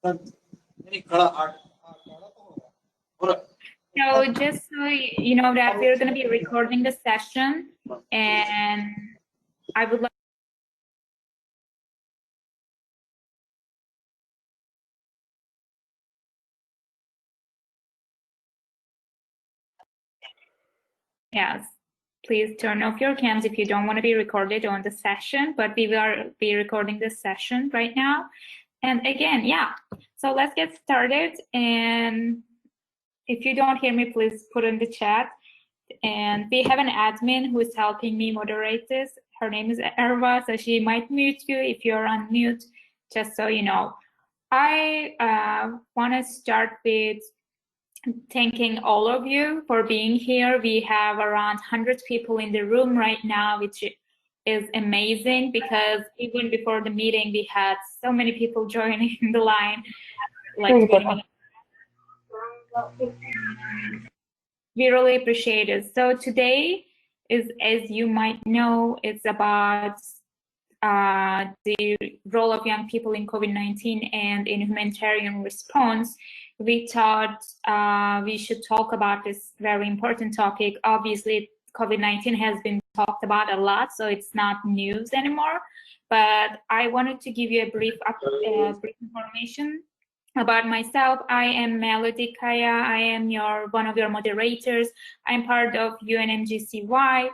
So just so you know that we're going to be recording the session, and I would like yes, please turn off your cams if you don't want to be recorded on the session, but we will be recording this session right now. And again, yeah, so let's get started. And if you don't hear me, please put in the chat. And we have an admin who is helping me moderate this. Her name is Erva, so she might mute you if you're on mute, just so you know. I want to start with thanking all of you for being here. We have around 100 people in the room right now, which is amazing because even before the meeting, we had so many people joining the line, like 20 minutes. We really appreciate it. So today is, as you might know, it's about the role of young people in COVID-19 and in humanitarian response. We thought we should talk about this very important topic. Obviously, COVID-19 has been talked about a lot, so it's not news anymore. But I wanted to give you a brief information about myself. I am Melody Kaya. I am one of your moderators. I'm part of UNMGCY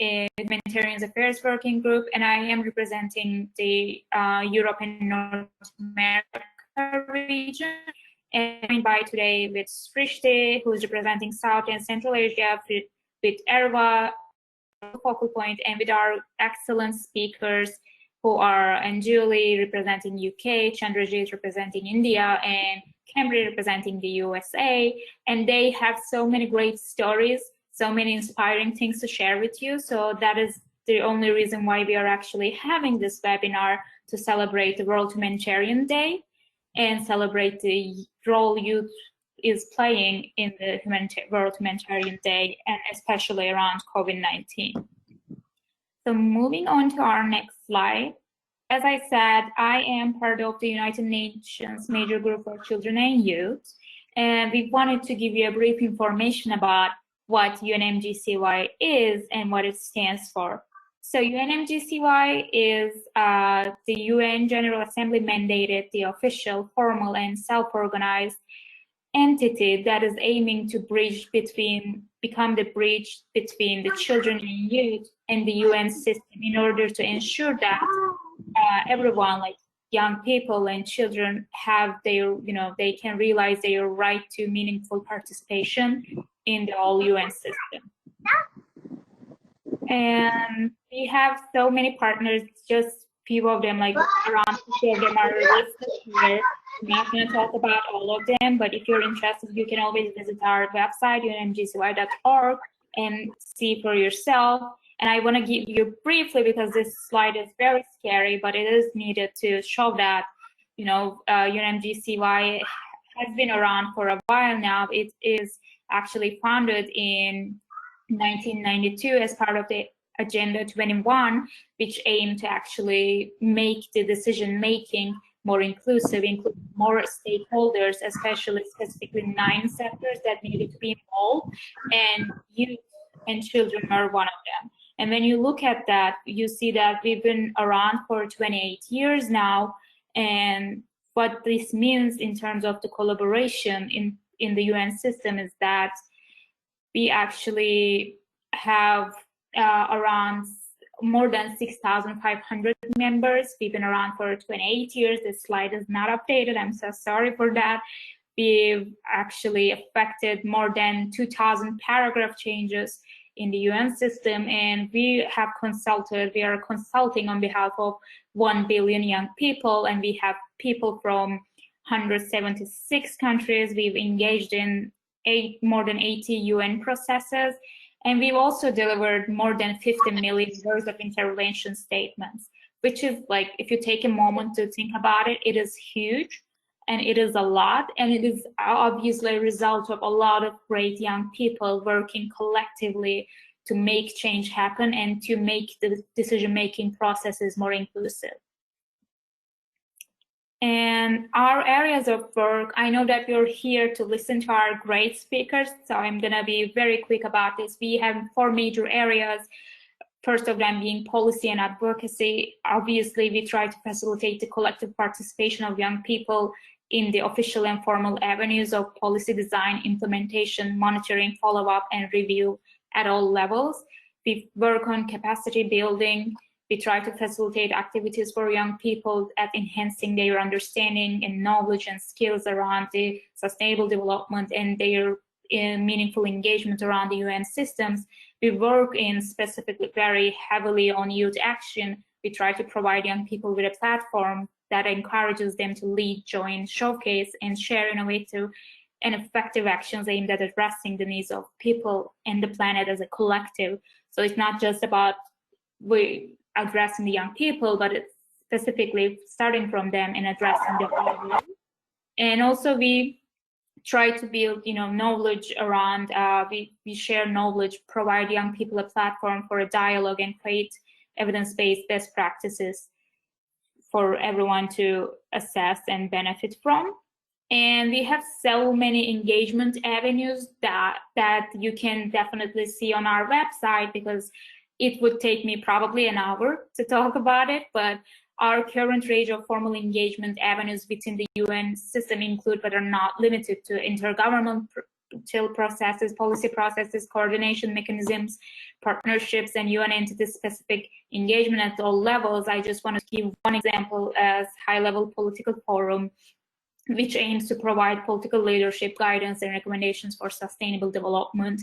Humanitarian Affairs Working Group, and I am representing the Europe and North America region. And by today with Srishti, who is representing South and Central Asia, with Erva, focal point, and with our excellent speakers who are Anjuli representing UK, Chandrajit representing India, and Cambry representing the USA. And they have so many great stories, so many inspiring things to share with you. So that is the only reason why we are actually having this webinar, to celebrate the World Humanitarian Day and celebrate the role youth is playing in the World Humanitarian Day, and especially around COVID-19. So moving on to our next slide. As I said, I am part of the United Nations Major Group for Children and Youth, and we wanted to give you a brief information about what UNMGCY is and what it stands for. So UNMGCY is the UN General Assembly mandated, the official, formal, and self-organized entity that is aiming to become the bridge between the children and youth and the UN system, in order to ensure that everyone, like young people and children, have their, they can realize their right to meaningful participation in the whole UN system. And we have so many partners, just few of them, like around 50 of them are listed here. I'm not going to talk about all of them, but if you're interested, you can always visit our website, unmgcy.org, and see for yourself. And I want to give you briefly, because this slide is very scary, but it is needed to show that, UNMGCY has been around for a while now. It is actually founded in 1992 as part of the Agenda 21, which aimed to actually make the decision-making more inclusive, include more stakeholders, specifically 9 sectors that needed to be involved, and youth and children are one of them. And when you look at that, you see that we've been around for 28 years now, and what this means in terms of the collaboration in the UN system is that we actually have around more than 6,500 members. We've been around for 28 years. This slide is not updated. I'm so sorry for that. We've actually affected more than 2,000 paragraph changes in the UN system, and we are consulting on behalf of 1 billion young people, and we have people from 176 countries. We've engaged in more than 80 UN processes, and we've also delivered more than 50 million words of intervention statements, which is, like, if you take a moment to think about it, it is huge, and it is a lot, and it is obviously a result of a lot of great young people working collectively to make change happen and to make the decision-making processes more inclusive. And And our areas of work, I know that you're here to listen to our great speakers, so I'm going to be very quick about this. We have 4 major areas. First of them being policy and advocacy. Obviously, we try to facilitate the collective participation of young people in the official and formal avenues of policy design, implementation, monitoring, follow-up, and review at all levels. We work on capacity building. We try to facilitate activities for young people at enhancing their understanding and knowledge and skills around the sustainable development and their meaningful engagement around the UN systems. We work in specifically very heavily on youth action. We try to provide young people with a platform that encourages them to lead, join, showcase, and share innovative and effective actions aimed at addressing the needs of people and the planet as a collective. So it's not just about addressing the young people, but it's specifically starting from them and addressing the whole. And also we try to build, knowledge around, we share knowledge, provide young people a platform for a dialogue, and create evidence-based best practices for everyone to assess and benefit from. And we have so many engagement avenues that you can definitely see on our website, because it would take me probably an hour to talk about it, but our current range of formal engagement avenues within the UN system include, but are not limited to, intergovernmental processes, policy processes, coordination mechanisms, partnerships, and UN entity-specific engagement at all levels. I just want to give one example as high-level political forum, which aims to provide political leadership, guidance, and recommendations for sustainable development,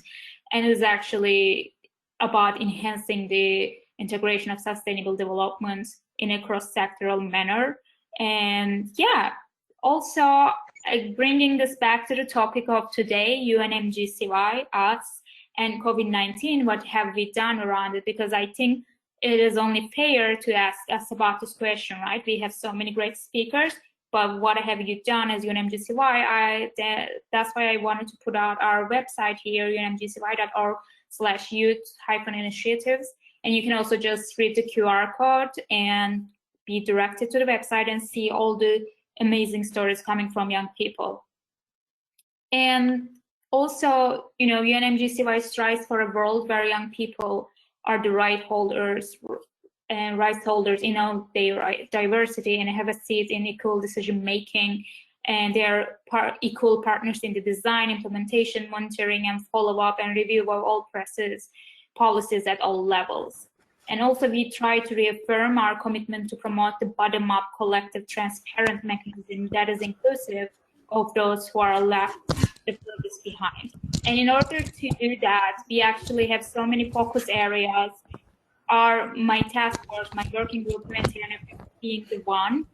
and is actually about enhancing the integration of sustainable development in a cross-sectoral manner. And yeah, also bringing this back to the topic of today, UNMGCY, us, and COVID-19, what have we done around it? Because I think it is only fair to ask us about this question, right? We have so many great speakers, but what have you done as UNMGCY? That's why I wanted to put out our website here, unmgcy.org/youth-initiatives. And you can also just read the QR code and be directed to the website and see all the amazing stories coming from young people. And also, UNMGCY strives for a world where young people are the right holders and rights holders in all their diversity and have a seat in equal decision making, and they're equal partners in the design, implementation, monitoring, and follow-up and review of all policies at all levels. And also we try to reaffirm our commitment to promote the bottom-up collective transparent mechanism that is inclusive of those who are left the furthest behind. And in order to do that, we actually have so many focus areas. My task force, my working group, Humanitarian Affairs being the one,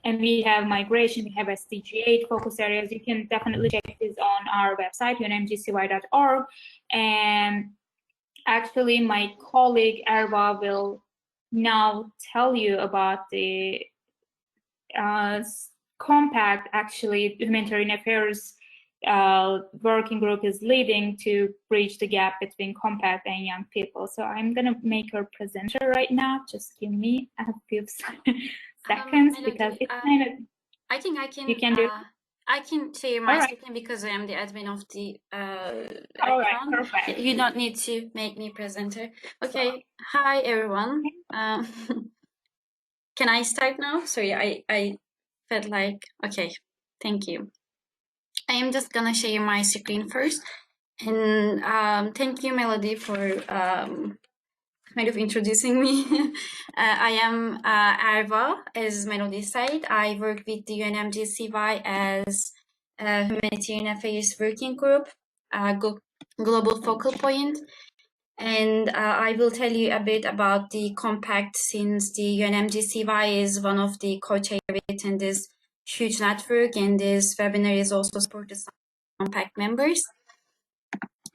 and we have migration, we have SDG8 focus areas. You can definitely check this on our website, unmgcy.org. And actually, my colleague Erva will now tell you about the compact, actually, Humanitarian Affairs working group is leading to bridge the gap between compact and young people. So I'm going to make her presenter right now. Just give me a few seconds, because it's kind of. I think I can. You can do. I can share my screen because I am the admin of the all right, account. perfect. You don't need to make me presenter. Okay. Hi everyone. Can I start now? Sorry, I felt like okay. Thank you. I am just gonna share my screen first, and thank you, Melody, for kind of introducing me. I am Erva, as Melody said. I work with the UNMGCY as Humanitarian Affairs Working Group, Global Focal Point. And I will tell you a bit about the compact, since the UNMGCY is one of the co-chairs in this huge network, and this webinar is also supported by compact members.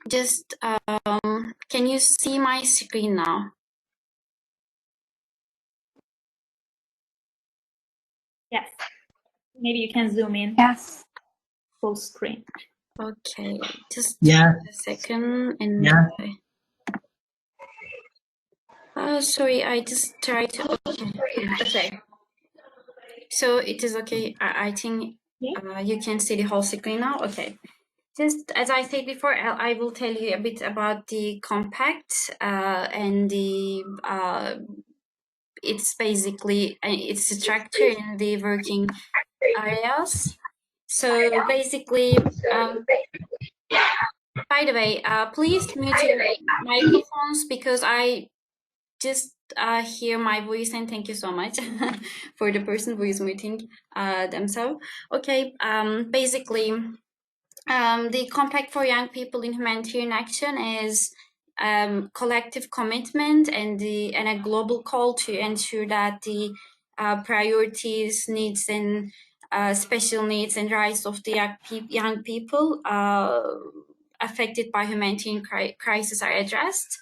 Just can you see my screen now? Yes. Maybe you can zoom in. Yes. Full screen. Okay. Just a second. And sorry, I just tried to. Okay. So it is okay. I think you can see the whole screen now. Okay. Just as I said before, I will tell you a bit about the compact and the it's basically its structure in the working areas. So basically, by the way, please mute your microphones because I just hear my voice, and thank you so much for the person who is muting themselves. Okay, basically, the Compact for Young People in Humanitarian Action is collective commitment and a global call to ensure that the priorities, needs, and special needs and rights of the young people affected by humanitarian crisis are addressed,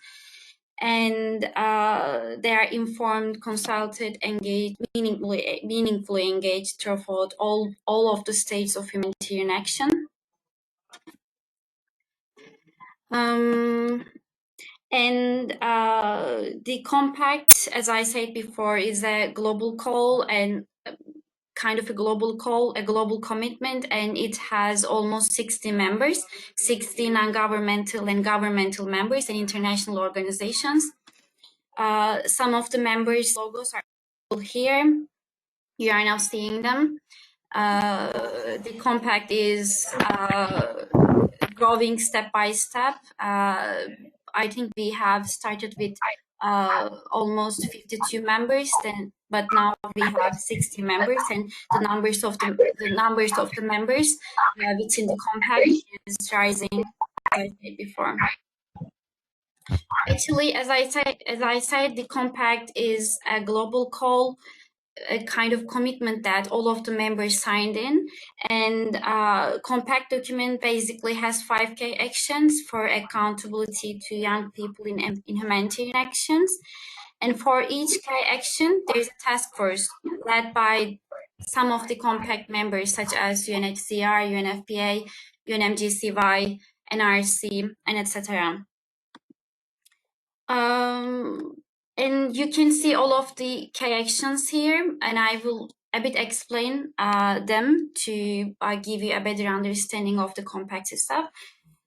and they are informed, consulted, engaged, meaningfully engaged throughout all of the stages of humanitarian action. And the compact, as I said before, is a global call and kind of a global call, a global commitment, and it has almost 60 members, 60 non-governmental and governmental members and international organizations. Some of the members' logos are here. You are now seeing them. The compact is growing step by step. I think we have started with almost 52 members, but now we have 60 members, and the numbers of the members within the compact is rising, as I said before. Actually, as I said, the compact is a global call, a kind of commitment that all of the members signed in, and compact document basically has 5 key actions for accountability to young people in humanitarian actions, and for each key action there is a task force led by some of the compact members such as UNHCR, UNFPA, UNMGCY, NRC, and etc. And you can see all of the key actions here, and I will a bit explain them to give you a better understanding of the compact stuff.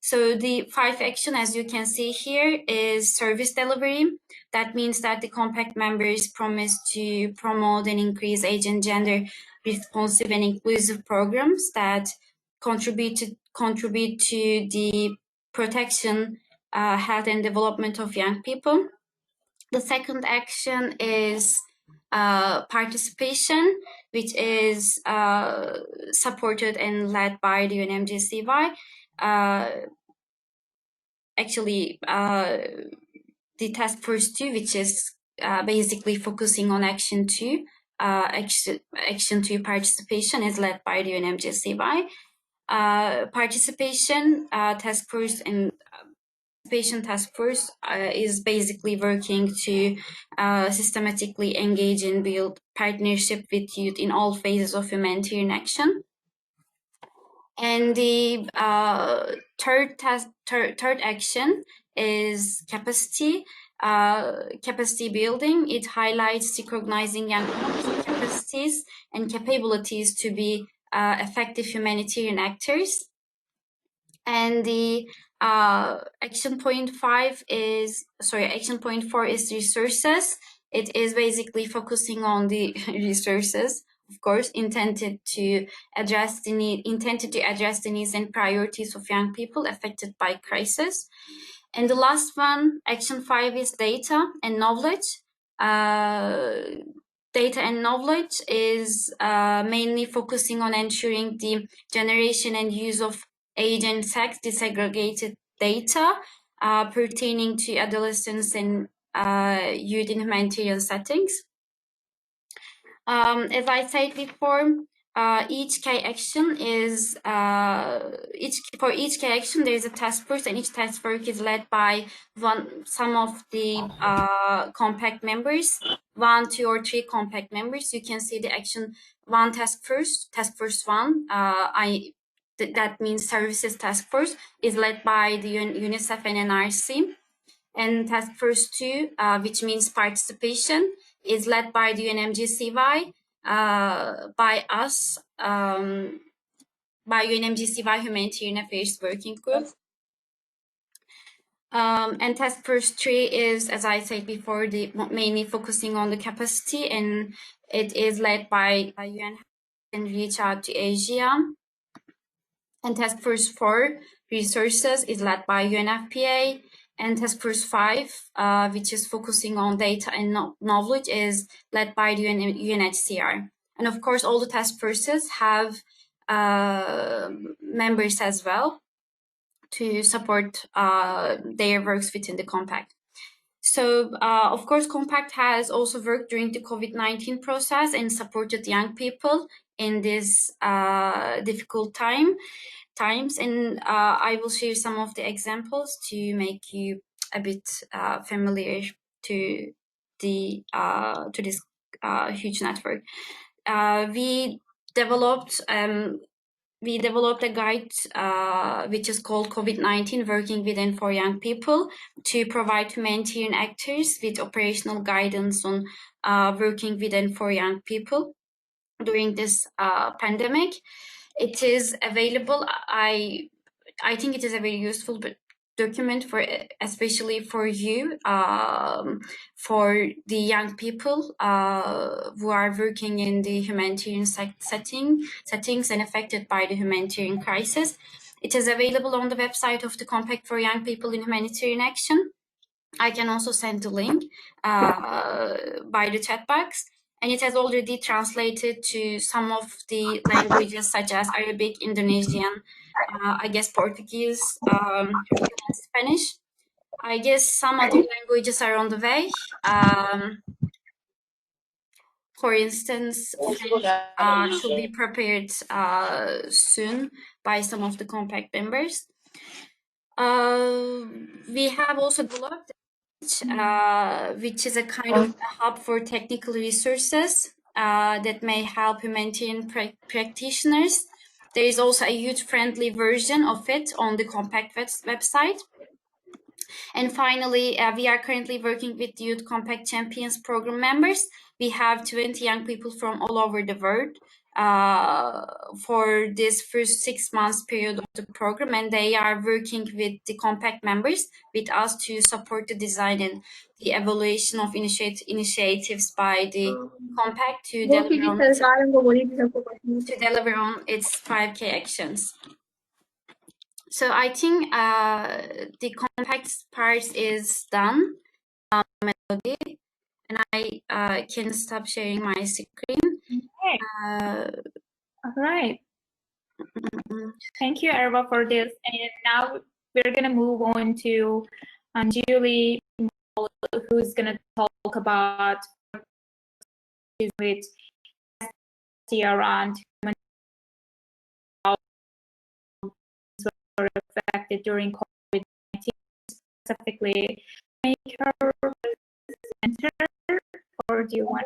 So the 5 action, as you can see here, is service delivery. That means that the compact members promise to promote and increase age and gender responsive and inclusive programs that contribute to the protection, health, and development of young people. The second action is participation, which is supported and led by the UNMGCY. Actually, the task force 2, which is basically focusing on action 2, action 2 participation, is led by the UNMGCY. Participation task force and participation task force is basically working to systematically engage and build partnership with youth in all phases of humanitarian action. And the third action is capacity building. It highlights recognizing young people's capacities and capabilities to be effective humanitarian actors. And the action point 4 is resources. It is basically focusing on the resources, of course, intended to address the needs and priorities of young people affected by crisis. And the last one, action 5, is data and knowledge. Data and knowledge is mainly focusing on ensuring the generation and use of age and sex disaggregated data pertaining to adolescents and youth in humanitarian settings. As I said before, each key action is for each key action there is a task force, and each task force is led by some of the compact members, 1, 2, or 3 compact members. You can see the action 1 task force 1. That means services task force is led by the UNICEF and NRC, and task force 2, which means participation, is led by the UNMGCY, by us, by UNMGCY Humanitarian Affairs Working Group. And task force 3 is, as I said before, mainly focusing on the capacity, and it is led by UN and reach out to Asia. And task force 4, resources, is led by UNFPA. And task force 5, which is focusing on data and knowledge, is led by the UNHCR. And of course, all the task forces have members as well to support their works within the compact. So, of course, compact has also worked during the COVID-19 process and supported young people in this difficult times. And I will share some of the examples to make you a bit familiar to this huge network. We developed a guide which is called COVID-19 Working with and for Young People, to provide humanitarian actors with operational guidance on working with and for young people during this pandemic. It is available. I think it is a very useful document for, especially for you, for the young people who are working in the humanitarian settings and affected by the humanitarian crisis. It is available on the website of the Compact for Young People in Humanitarian Action. I can also send the link by the chat box. And it has already translated to some of the languages such as Arabic, Indonesian, I guess Portuguese, and Spanish. I guess some other languages are on the way. For instance, French should be prepared soon by some of the compact members. We have also developed which is a kind of a hub for technical resources that may help humanitarian practitioners. There is also a youth-friendly version of it on the Compact website. And finally, we are currently working with Youth Compact Champions program members. We have 20 young people from all over the world for this first 6 months period of the program, and they are working with the Compact members with us to support the design and the evaluation of initiatives by the Compact to deliver on its 5K actions. So I think the compact part is done, Melody, and I can stop sharing my screen. Okay. All right. Thank you, Erva, for this. And now we're going to move on to Julie, who's going to talk about with around human were affected during COVID-19, specifically. Make her presenter, or do you want?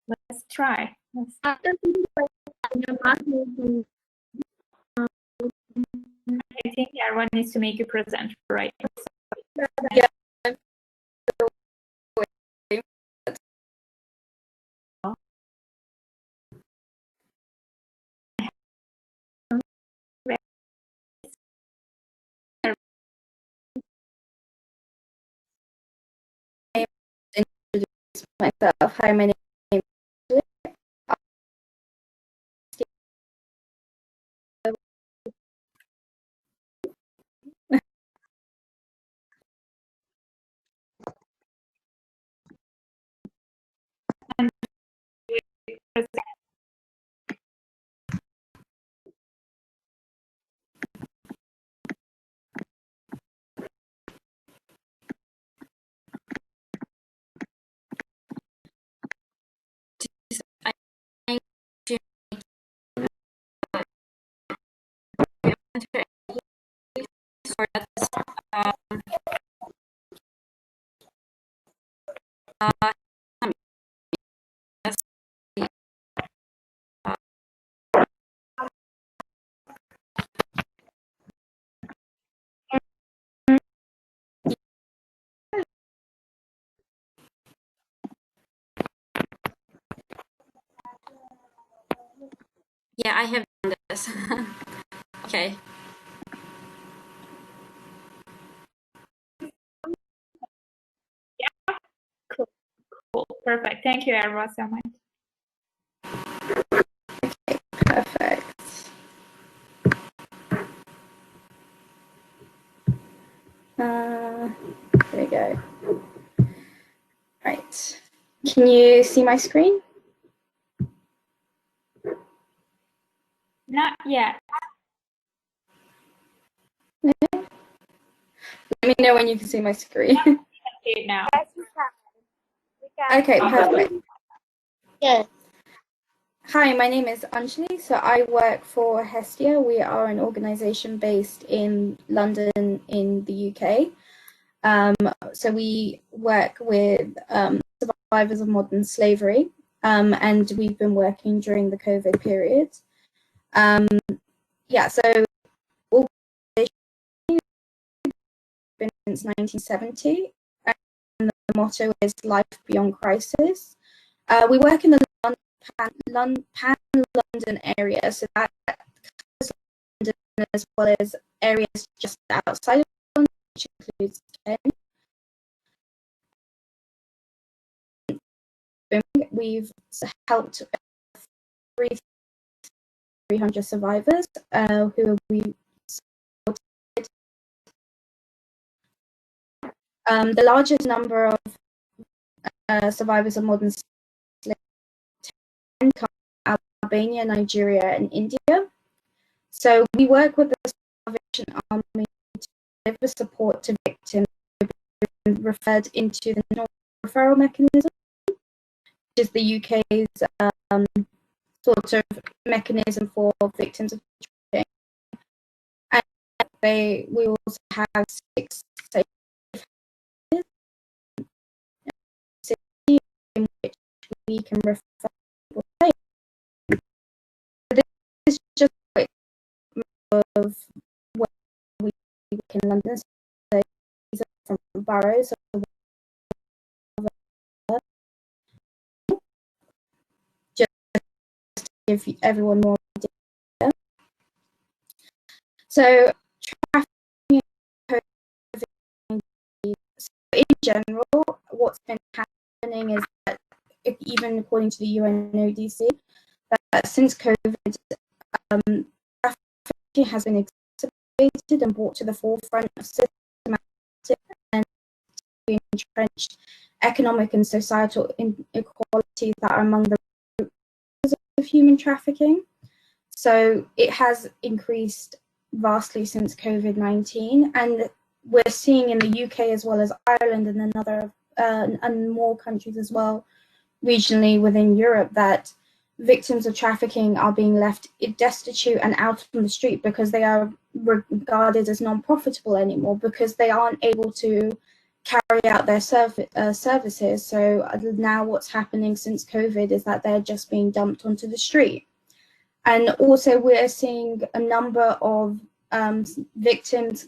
Let's try. I think everyone needs to make you present, right? Yeah. Introduce myself. Hi, my name is Julie. Yeah, I have done this. Okay. Yeah, cool, cool, perfect. Thank you, Erwa, so much. Perfect. There we go. Right. Can you see my screen? Not yet. No? Let me know when you can see my screen. I see it now. Yes, we can. Okay, perfect. Yes. Hi, my name is Anjali. So I work for Hestia. We are an organization based in London in the UK. So we work with survivors of modern slavery, and we've been working during the COVID period. Yeah, so organization been since 1970, and the motto is "Life Beyond Crisis." We work in the Pan-London area, so that covers London as well as areas just outside of London, which includes Kent. We've helped 300 survivors who we supported. The largest number of survivors of modern slavery come from Albania, Nigeria, and India. So we work with the Salvation Army to deliver support to victims referred into the National Referral Mechanism, which is the UK's sort of mechanism for victims of trafficking. And we also have 6 safe houses in which we can refer people to. This is just a quick of where we work in London. So these are from boroughs. Just to give everyone more idea. So trafficking in general, what's been happening is that, even according to the UNODC, that since COVID, trafficking has been exacerbated and brought to the forefront of systematic and entrenched economic and societal inequalities that are among the roots of human trafficking. So it has increased vastly since COVID-19, and we're seeing in the UK as well as Ireland and another and more countries as well, regionally within Europe, that victims of trafficking are being left destitute and out on the street because they are regarded as non-profitable anymore, because they aren't able to carry out their services. So now what's happening since COVID is that they're just being dumped onto the street. And also we're seeing a number of victims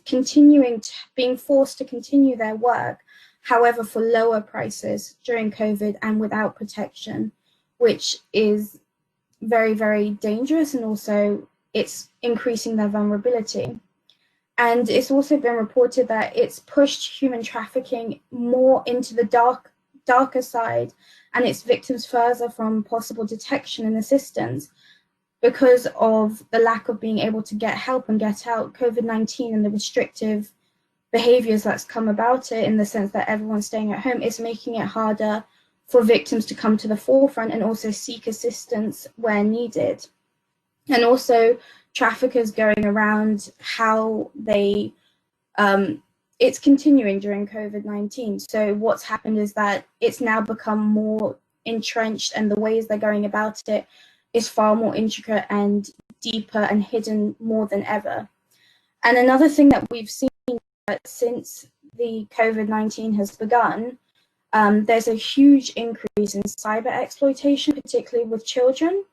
being forced to continue their work, however, for lower prices during COVID and without protection, which is very, very dangerous, and also it's increasing their vulnerability. And it's also been reported that it's pushed human trafficking more into the darker side, and its victims further from possible detection and assistance, because of the lack of being able to get help and get out. COVID-19 and the restrictive behaviors that's come about it, in the sense that everyone's staying at home, is making it harder for victims to come to the forefront and also seek assistance where needed. And also traffickers going around how they, it's continuing during COVID-19. So what's happened is that it's now become more entrenched, and the ways they're going about it is far more intricate and deeper and hidden more than ever. And another thing that we've seen since the COVID-19 has begun, there's a huge increase in cyber exploitation, particularly with children.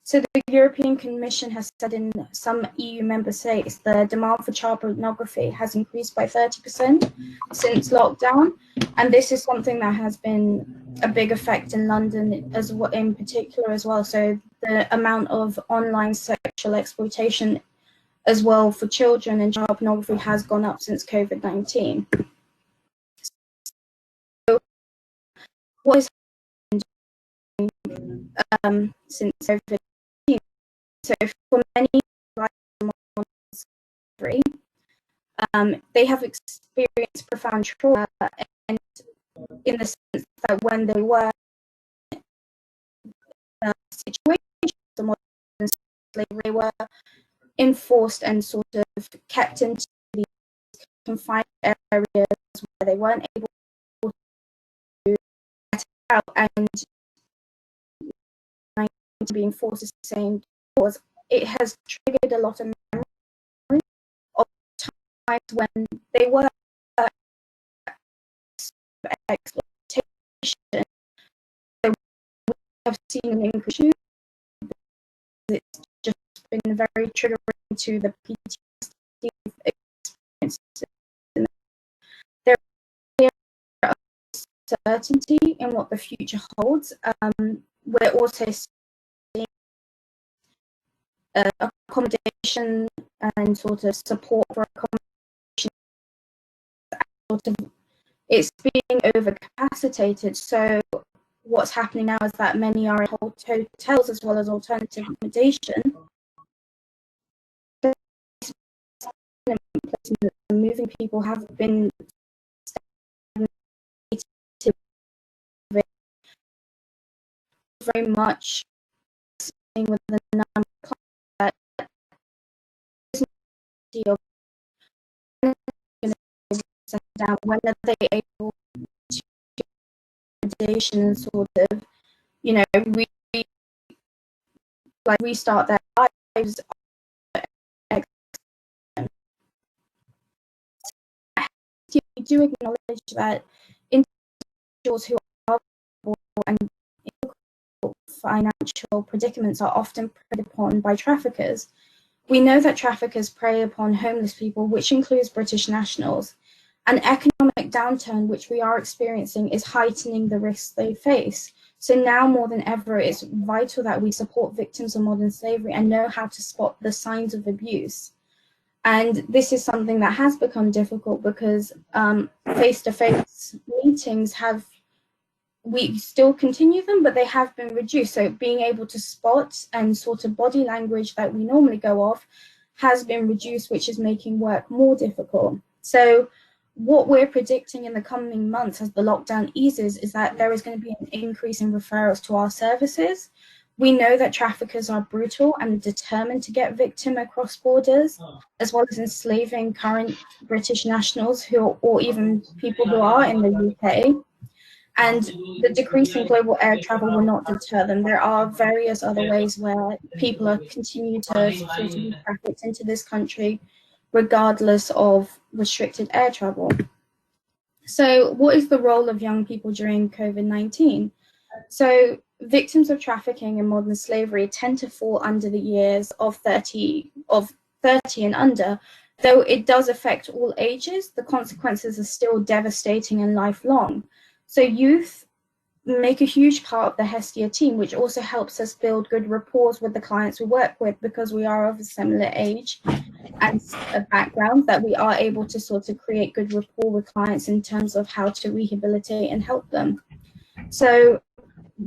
So the European Commission has said in some EU member states the demand for child pornography has increased by 30% since lockdown. And this is something that has been a big effect in London as well, in particular as well. So the amount of online sexual exploitation as well for children and child pornography has gone up since COVID-19. So what is happened since COVID-19? So for many they have experienced profound trauma, and in the sense that when they were in a situation of modern slavery, they were enforced and sort of kept into these confined areas where they weren't able to get out, and being forced to the same cause. It has triggered a lot of memories of times when they were exploitation. So we have seen an increase. It's just been very triggering to the PTSD experiences. There is uncertainty in what the future holds. We're also seeing accommodation and sort of support for accommodation. It's being overcapacitated. So what's happening now is that many are in hotels as well as alternative accommodation. Moving people have been very much with the number that down, when are they able to accommodation and sort of, you know, restart their lives. We do acknowledge that individuals who are and in financial predicaments are often preyed upon by traffickers. We know that traffickers prey upon homeless people, which includes British nationals. An economic downturn, which we are experiencing, is heightening the risks they face. So now more than ever, it's vital that we support victims of modern slavery and know how to spot the signs of abuse. And this is something that has become difficult because face-to-face meetings we still continue them, but they have been reduced. So being able to spot and sort of body language that we normally go off has been reduced, which is making work more difficult. So what we're predicting in the coming months as the lockdown eases is that there is going to be an increase in referrals to our services. We know that traffickers are brutal and determined to get victims across borders, as well as enslaving current British nationals or even people who are in the UK. And the decrease in global air travel will not deter them. There are various other ways where people are continuing to sort of be trafficked into this country, regardless of restricted air travel. So what is the role of young people during COVID-19? So victims of trafficking and modern slavery tend to fall under the years of 30 and under. Though it does affect all ages, the consequences are still devastating and lifelong. So youth make a huge part of the Hestia team, which also helps us build good rapport with the clients we work with, because we are of a similar age and a background, that we are able to sort of create good rapport with clients in terms of how to rehabilitate and help them. So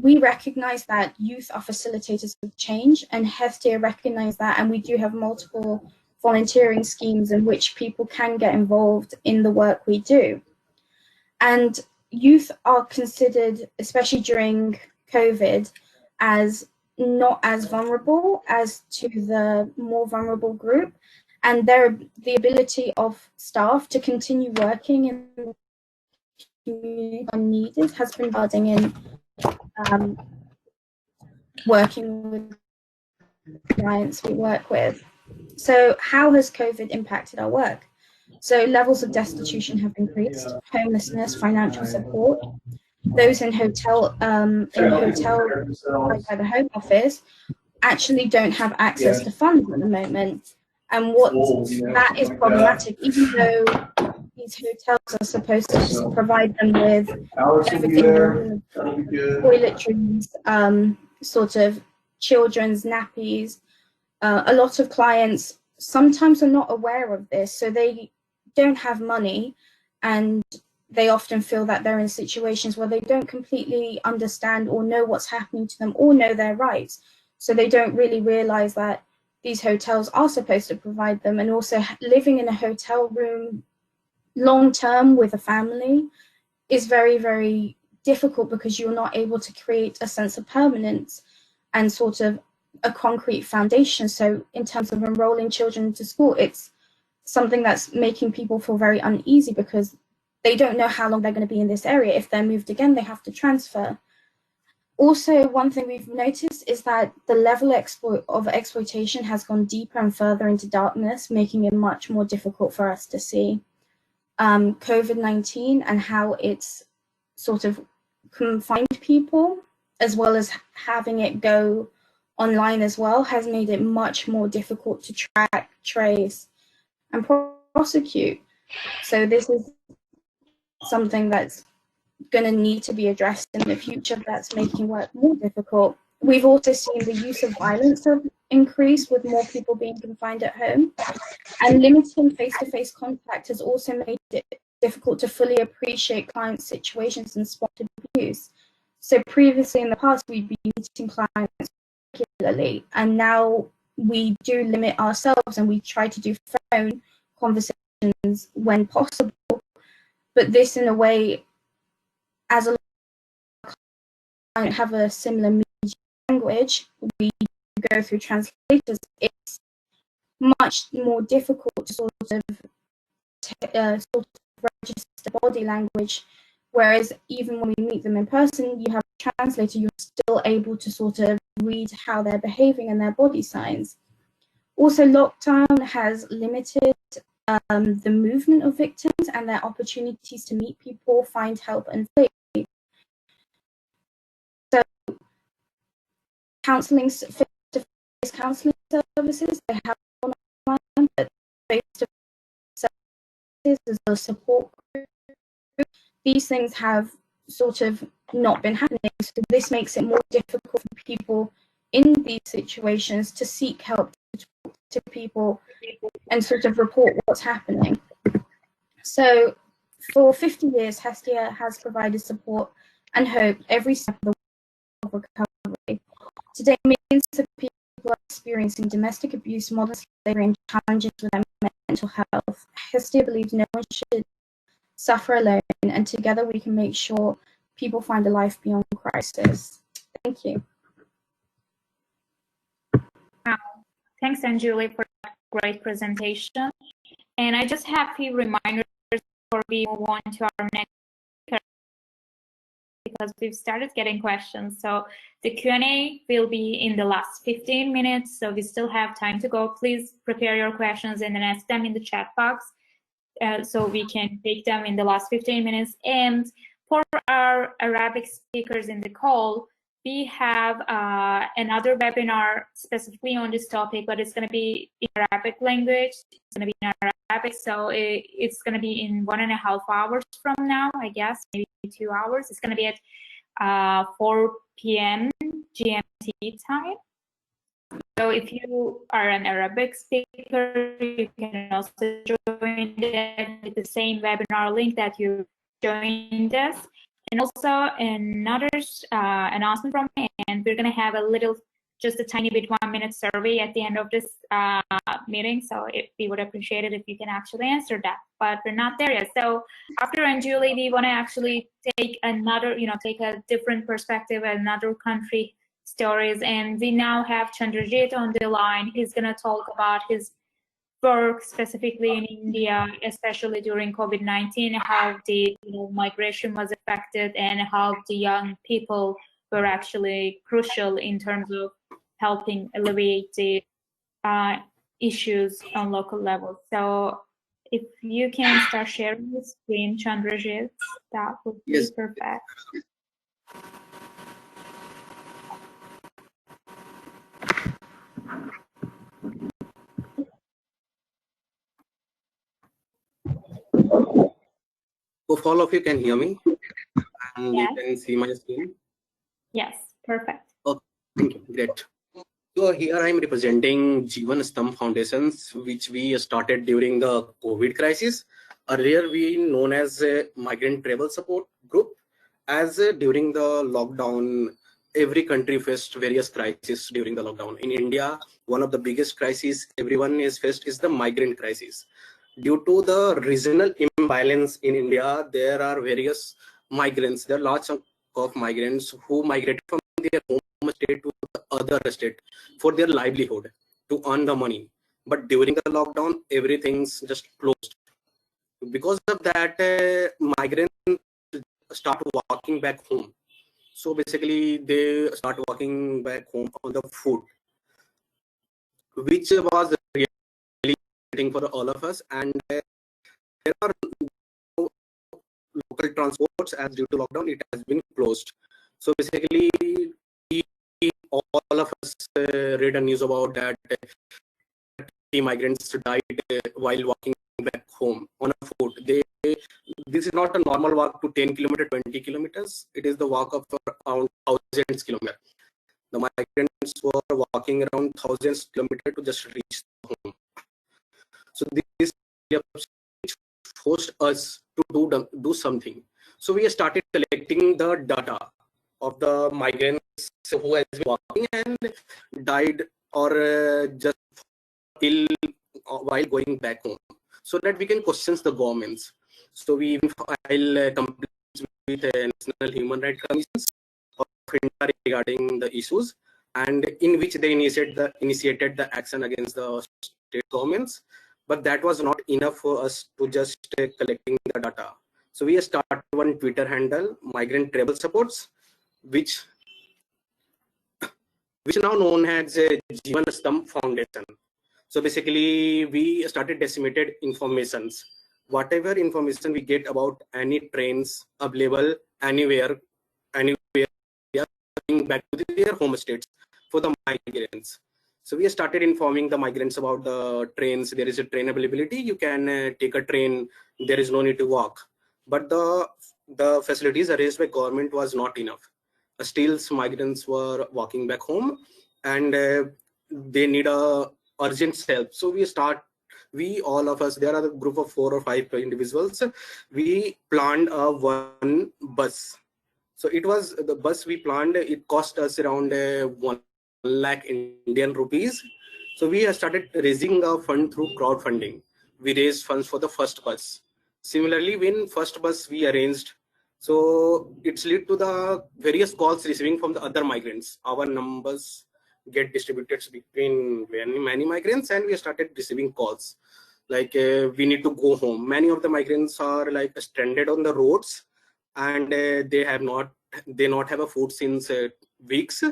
we recognize that youth are facilitators of change, and Hestia recognize that, and we do have multiple volunteering schemes in which people can get involved in the work we do. And youth are considered, especially during COVID, as not as vulnerable as to the more vulnerable group, and the ability of staff to continue working in the community when needed has been building in working with clients we work with. So how has COVID impacted our work? So levels of destitution have increased, homelessness, financial support. Those in hotel by the Home Office actually don't have access to funds at the moment. And that is problematic, even though these hotels are supposed to just provide them with everything, toiletries, sort of children's nappies. A lot of clients sometimes are not aware of this, so they don't have money, and they often feel that they're in situations where they don't completely understand or know what's happening to them or know their rights. So they don't really realize that these hotels are supposed to provide them. And also living in a hotel room long term with a family is very, very difficult, because you're not able to create a sense of permanence and sort of a concrete foundation. So in terms of enrolling children into school, it's something that's making people feel very uneasy, because they don't know how long they're going to be in this area. If they're moved again, they have to transfer. Also, one thing we've noticed is that the level of exploitation has gone deeper and further into darkness, making it much more difficult for us to see. COVID-19 and how it's sort of confined people, as well as having it go online as well, has made it much more difficult to track, trace, and prosecute. So this is something that's going to need to be addressed in the future, that's making work more difficult. We've also seen the use of violence increase with more people being confined at home, and limiting face-to-face contact has also made it difficult to fully appreciate client situations and spot abuse. So previously in the past, we'd be meeting clients regularly, and now we do limit ourselves and we try to do phone conversations when possible. But this, in a way, as a client have a similar media language, we go through translators, it's much more difficult to sort of register body language, whereas even when we meet them in person, you have a translator, you're still able to sort of read how they're behaving and their body signs. Also, lockdown has limited the movement of victims and their opportunities to meet people, find help, and flee. So counselling, face-to-face counselling services, they have online, but face-to-face services as a support group, these things have sort of not been happening. So this makes it more difficult for people in these situations to seek help, to talk to people, and sort of report what's happening. So for 50 years, Hestia has provided support and hope every step of the way of recovery. Today, millions of people are experiencing domestic abuse, modern slavery, and challenges with their mental health. Hestia believes no one should suffer alone, and together we can make sure people find a life beyond crisis. Thank you. Thanks, Anjuli, for that great presentation. And I just have a few reminders before we move on to our next speaker, because we've started getting questions. So the Q&A will be in the last 15 minutes, so we still have time to go. Please prepare your questions and then ask them in the chat box, so we can take them in the last 15 minutes. And for our Arabic speakers in the call, we have another webinar specifically on this topic, but it's going to be in Arabic language. It's going to be in Arabic, so it's going to be in 1.5 hours from now, I guess, maybe 2 hours. It's going to be at 4 p.m. GMT time. So if you are an Arabic speaker, you can also join with the same webinar link that you joined us. And also another announcement from me, and we're going to have a little, just a tiny bit 1-minute survey at the end of this meeting. So we would appreciate it if you can actually answer that, but we're not there yet. So after Anjuli, we want to actually take another, take a different perspective, another country stories. And we now have Chandrajit on the line. He's going to talk about his work specifically in India, especially during COVID-19, how the migration was affected and how the young people were actually crucial in terms of helping alleviate the issues on local level. So if you can start sharing the screen, Chandrajit, that would be perfect. Hope all of you can hear me and Yes. you can see my screen. Yes, perfect. Okay, thank you. Great. So here I am representing Jeevan Foundations, which we started during the COVID crisis. Earlier we known as a migrant travel support group. As during the lockdown, every country faced various crises during the lockdown. In India, one of the biggest crises everyone is faced is the migrant crisis. Due to the regional imbalance in India, there are various migrants. There are lots of migrants who migrated from their home state to the other state for their livelihood to earn the money. But during the lockdown, everything's just closed. Because of that, migrants start walking back home. So basically, they start walking back home on the food, which was really exciting for all of us. And there are no local transports as due to lockdown, it has been closed. So basically, we, all of us read a news about that migrants died while walking back home on a foot. This is not a normal walk to 10 kilometers, 20 kilometers. It is the walk of around thousands kilometers. The migrants were walking around thousands kilometers to just reach home. So this forced us to do something. So we started collecting the data of the migrants who has been walking and died or just ill while going back home, so that we can question the governments. So we file complaints with the National Human Rights Commissions of India regarding the issues, and in which they initiated the action against the state governments. But that was not enough for us to just collecting the data. So we started one Twitter handle, Migrant Travel Supports, which now known as Jeevan Foundation. So basically, we started disseminated informations. Whatever information we get about any trains available anywhere, we are coming back to their home states for the migrants. So we started informing the migrants about the trains. There is a train availability. You can take a train. There is no need to walk. But the facilities arranged by government was not enough. Still, migrants were walking back home, and they need a urgent help. So we all of us, there are a group of 4 or 5 individuals, we planned a one bus. So it was the bus we planned, it cost us around 1 lakh Indian rupees. So we started raising a fund through crowdfunding. We raised funds for the first bus. Similarly, when first bus we arranged, so it's led to the various calls receiving from the other migrants. Our numbers get distributed between many migrants, and we started receiving calls like we need to go home. Many of the migrants are like stranded on the roads, and they not have a food since weeks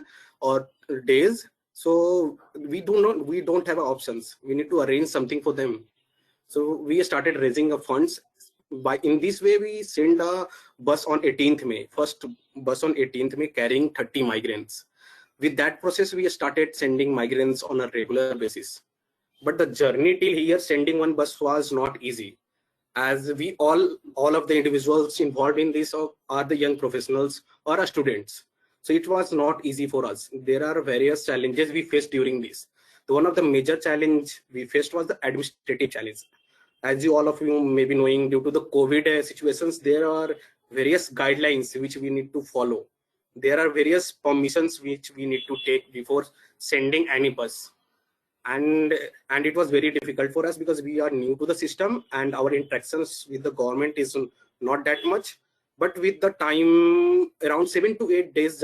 or days. So we don't have options. We need to arrange something for them. So we started raising funds. In this way, we send a bus on 18th May, first bus on 18th May carrying 30 migrants. With that process, we started sending migrants on a regular basis. But the journey till here, sending one bus was not easy, as we all of the individuals involved in this are the young professionals or students. So it was not easy for us. There are various challenges we faced during this. One of the major challenge we faced was the administrative challenge. As all of you may be knowing, due to the COVID situations, there are various guidelines which we need to follow. There are various permissions which we need to take before sending any bus. And it was very difficult for us because we are new to the system and our interactions with the government is not that much. But with the time, around 7 to 8 days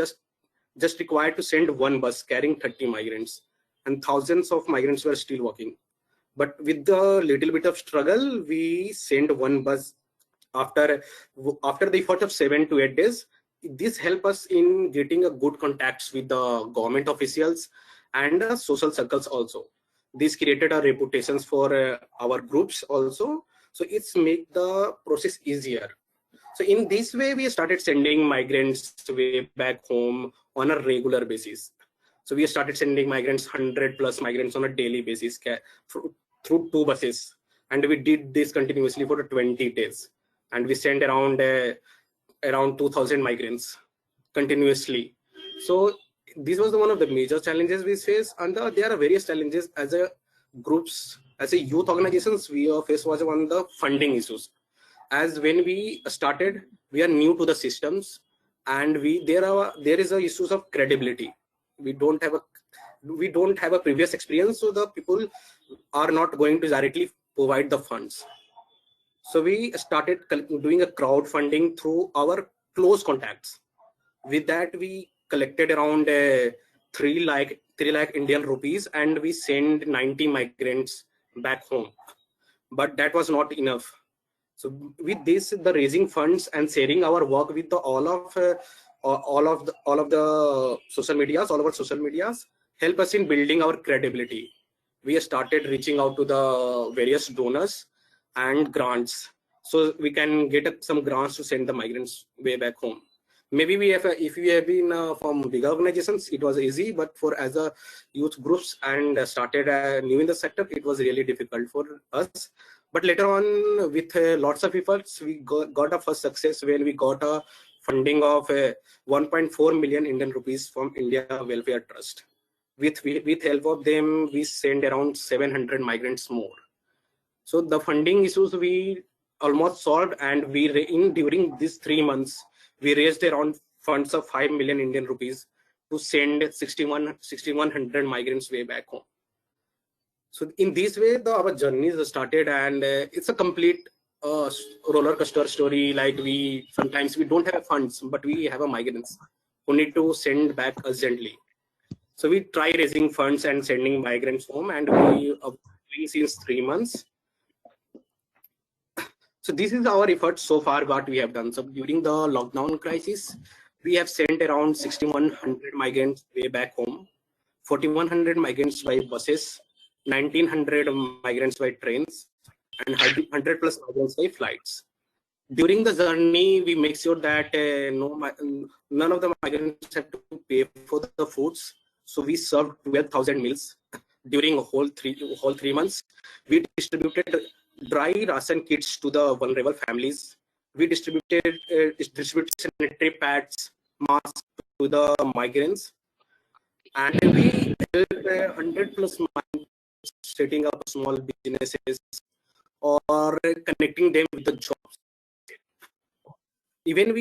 just required to send one bus carrying 30 migrants, and thousands of migrants were still walking. But with the little bit of struggle, we sent one bus after the effort of 7 to 8 days. This helped us in getting a good contacts with the government officials and social circles also. This created a reputations for our groups also. So it's make the process easier. So in this way, we started sending migrants way back home on a regular basis. So we started sending migrants, 100 plus migrants on a daily basis through 2 buses. And we did this continuously for 20 days. And we sent around 2,000 migrants continuously. So this was one of the major challenges we face, and there are various challenges as a groups, as a youth organizations. We face was one of the funding issues. As when we started, we are new to the systems, and there is a issues of credibility. We don't have a previous experience, so the people are not going to directly provide the funds. So we started doing a crowdfunding through our close contacts. With that, we collected around 3 lakh Indian rupees, and we sent 90 migrants back home. But that was not enough. So with this, the raising funds and sharing our work with all of the social medias, all of our social medias, help us in building our credibility. We started reaching out to the various donors and grants, so we can get some grants to send the migrants way back home. Maybe if we have been from bigger organizations, it was easy, but for as a youth groups and started new in the sector, it was really difficult for us. But later on, with lots of efforts, we got a first success when we got a funding of 1.4 million Indian rupees from India Welfare Trust. With help of them, we sent around 700 migrants more. So the funding issues we almost solved, and during these 3 months, we raised around funds of 5 million Indian rupees to send 6,100 migrants way back home. So in this way, our journey started, and it's a complete roller coaster story. Like sometimes we don't have funds, but we have a migrants who need to send back urgently. So we try raising funds and sending migrants home, and we are doing since 3 months. So this is our effort so far, what we have done. So during the lockdown crisis, we have sent around 6,100 migrants way back home, 4,100 migrants by buses, 1,900 migrants by trains, and 100 plus migrants by flights. During the journey, we make sure that none of the migrants have to pay for the foods. So we served 12,000 meals during whole three months. We distributed dry ration kits to the vulnerable families. We distributed sanitary pads, masks to the migrants, and we helped 100 plus migrants setting up small businesses or connecting them with the jobs. Even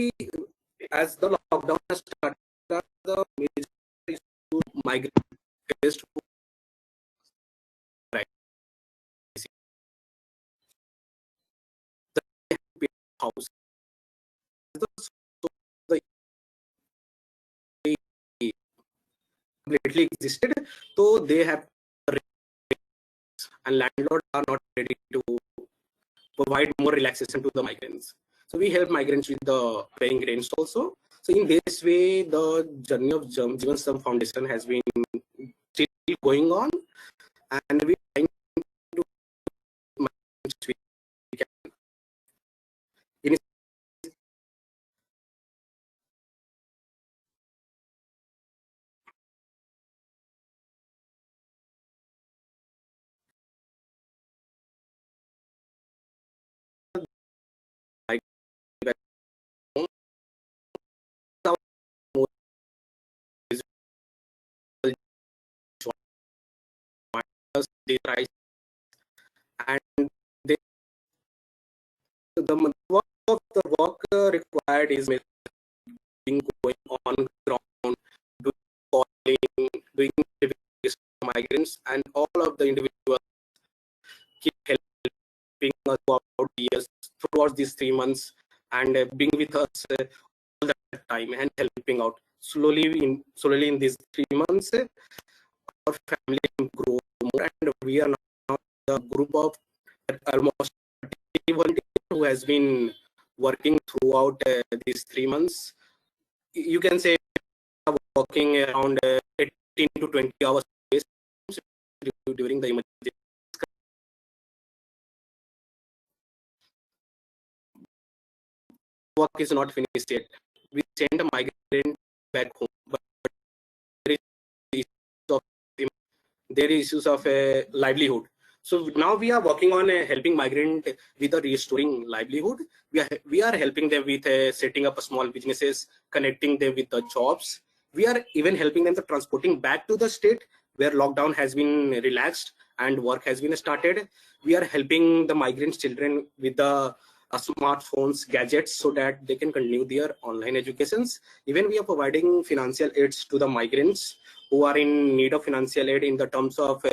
as the lockdown has started, the major issue migrants faced house. Completely existed, so they have, and landlords are not ready to provide more relaxation to the migrants. So we help migrants with the paying rents also. So in this way, the journey of Jeevan Stam Foundation has been still going on, and we are trying to they rise, and the work required is being going on ground, doing interviews with migrants, and all of the individuals keep helping us throughout these 3 months, and being with us all the time and helping out. Slowly in these 3 months, our family grow more, and we are now the group of almost 30 volunteers who has been working throughout these 3 months. You can say working around 18 to 20 hours during the emergency. Work is not finished yet. We send a migrant back home, but there is issues of livelihood. So now we are working on helping migrant with the restoring livelihood. We are helping them with setting up small businesses, connecting them with the jobs. We are even helping them to transporting back to the state where lockdown has been relaxed and work has been started. We are helping the migrant children with the smartphones, gadgets, so that they can continue their online educations. Even we are providing financial aids to the migrants who are in need of financial aid in the terms of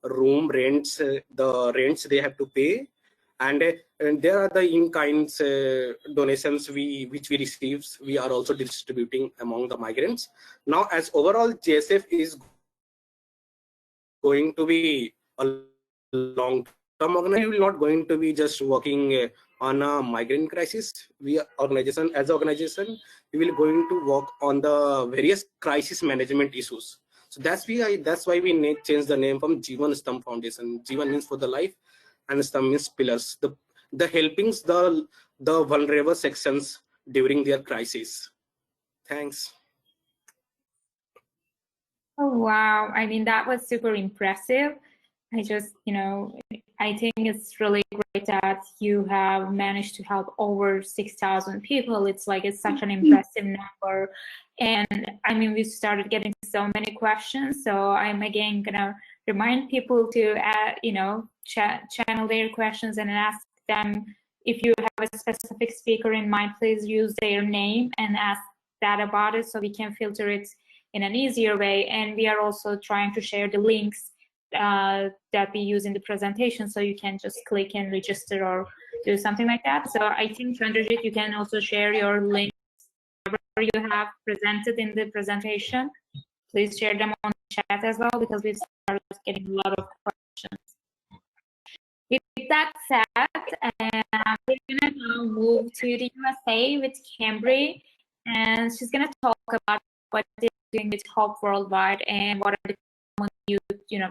room rents, the rents they have to pay, and there are the in-kinds donations which we receive. We are also distributing among the migrants. Now, as overall JSF is going to be a long-term organization, we will not going to be just working on a migrant crisis. We are organization as an organization, we will going to work on the various crisis management issues. So that's why we change the name from Jeevan Stamp Foundation. Jeevan means for the life, and Stamp means pillars. The helpings the vulnerable sections during their crisis. Thanks. Oh, wow. I mean, that was super impressive. I just, I think it's really great that you have managed to help over 6,000 people. It's such an impressive number. And I mean, we started getting so many questions. So I'm again going to remind people to, channel their questions and ask them. If you have a specific speaker in mind, please use their name and ask that about it so we can filter it in an easier way. And we are also trying to share the links that we use in the presentation, so you can just click and register or do something like that. So I think, Chandrajit, you can also share your links wherever you have presented in the presentation. Please share them on the chat as well, because we've started getting a lot of questions. With that said, we're gonna now move to the USA with Cambry, and she's gonna talk about what they're doing with HOPE Worldwide and what are the common youth,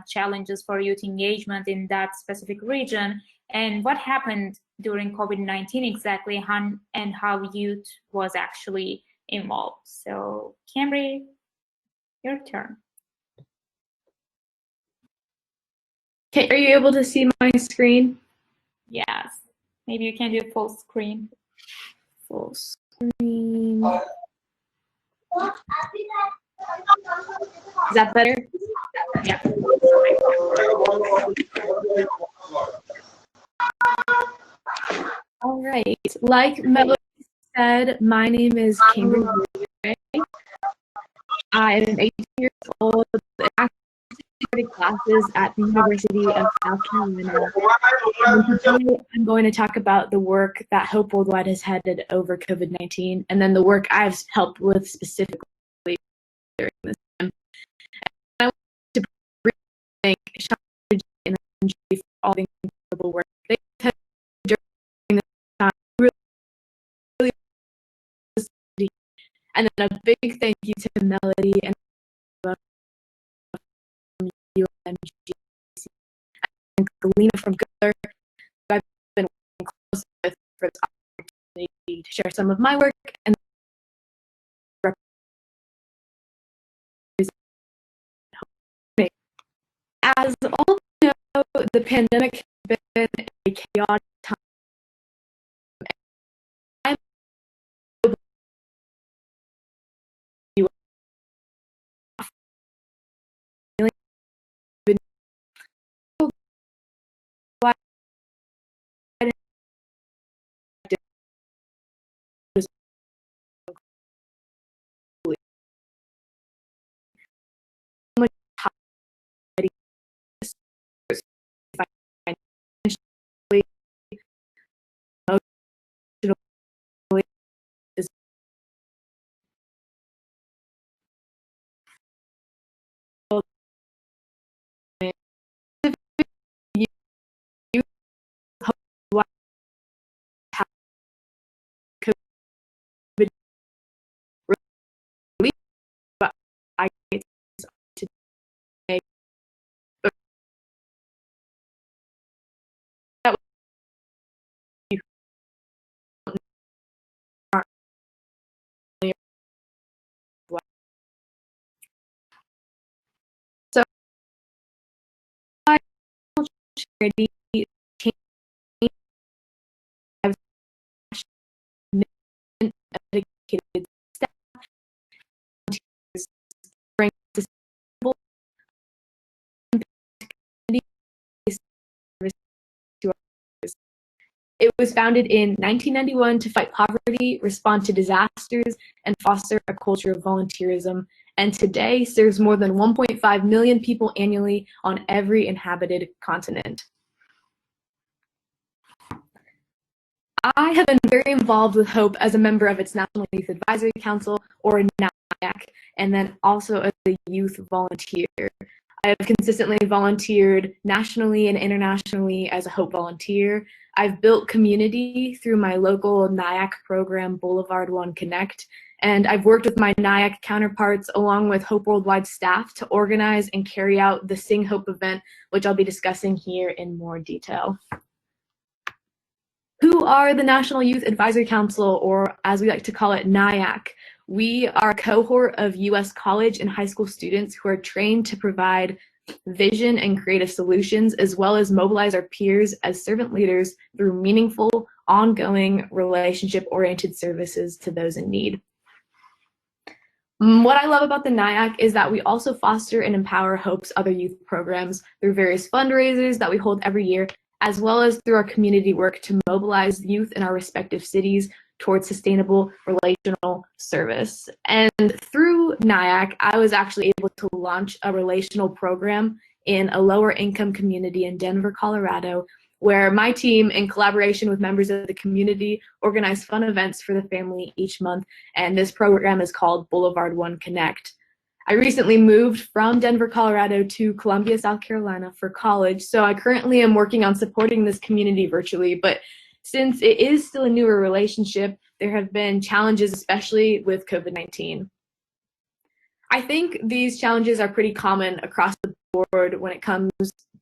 challenges for youth engagement in that specific region, and what happened during COVID-19 exactly, and how youth was actually involved. So, Cambry, your turn. Okay, are you able to see my screen? Yes. Maybe you can do full screen. Full screen. Is that better? Yeah. All right. Like Melody said, my name is Cambry. I am 18 years old. I started classes at the University of South Carolina. And today I'm going to talk about the work that HOPE Worldwide has headed over COVID-19, and then the work I've helped with specifically during this time. And I want to thank Sean and UNMGCY for all the incredible work they've had during this time. Really, and then a big thank you to Melody and UNMGCY and Galina from Goodler, who I've been working close with for this opportunity to share some of my work and as all of you know, the pandemic has been a chaotic time. I'm I get today. That you so I charity have dedicated staff It was founded in 1991 to fight poverty, respond to disasters, and foster a culture of volunteerism, and today serves more than 1.5 million people annually on every inhabited continent. I have been very involved with HOPE as a member of its National Youth Advisory Council, or NYAC, and then also as a youth volunteer. I have consistently volunteered nationally and internationally as a HOPE volunteer. I've built community through my local NYAC program, Boulevard One Connect, and I've worked with my NYAC counterparts along with HOPE Worldwide staff to organize and carry out the SingHOPE event, which I'll be discussing here in more detail. Who are the National Youth Advisory Council, or as we like to call it, NYAC? We are a cohort of U.S. college and high school students who are trained to provide vision and creative solutions, as well as mobilize our peers as servant leaders through meaningful, ongoing, relationship-oriented services to those in need. What I love about the NYAC is that we also foster and empower HOPE's other youth programs through various fundraisers that we hold every year, as well as through our community work to mobilize youth in our respective cities towards sustainable relational service. And through NYAC, I was actually able to launch a relational program in a lower income community in Denver, Colorado, where my team, in collaboration with members of the community, organized fun events for the family each month. And this program is called Boulevard One Connect. I recently moved from Denver, Colorado to Columbia, South Carolina for college, so I currently am working on supporting this community virtually, but since it is still a newer relationship, there have been challenges, especially with COVID-19. I think these challenges are pretty common across the board when it comes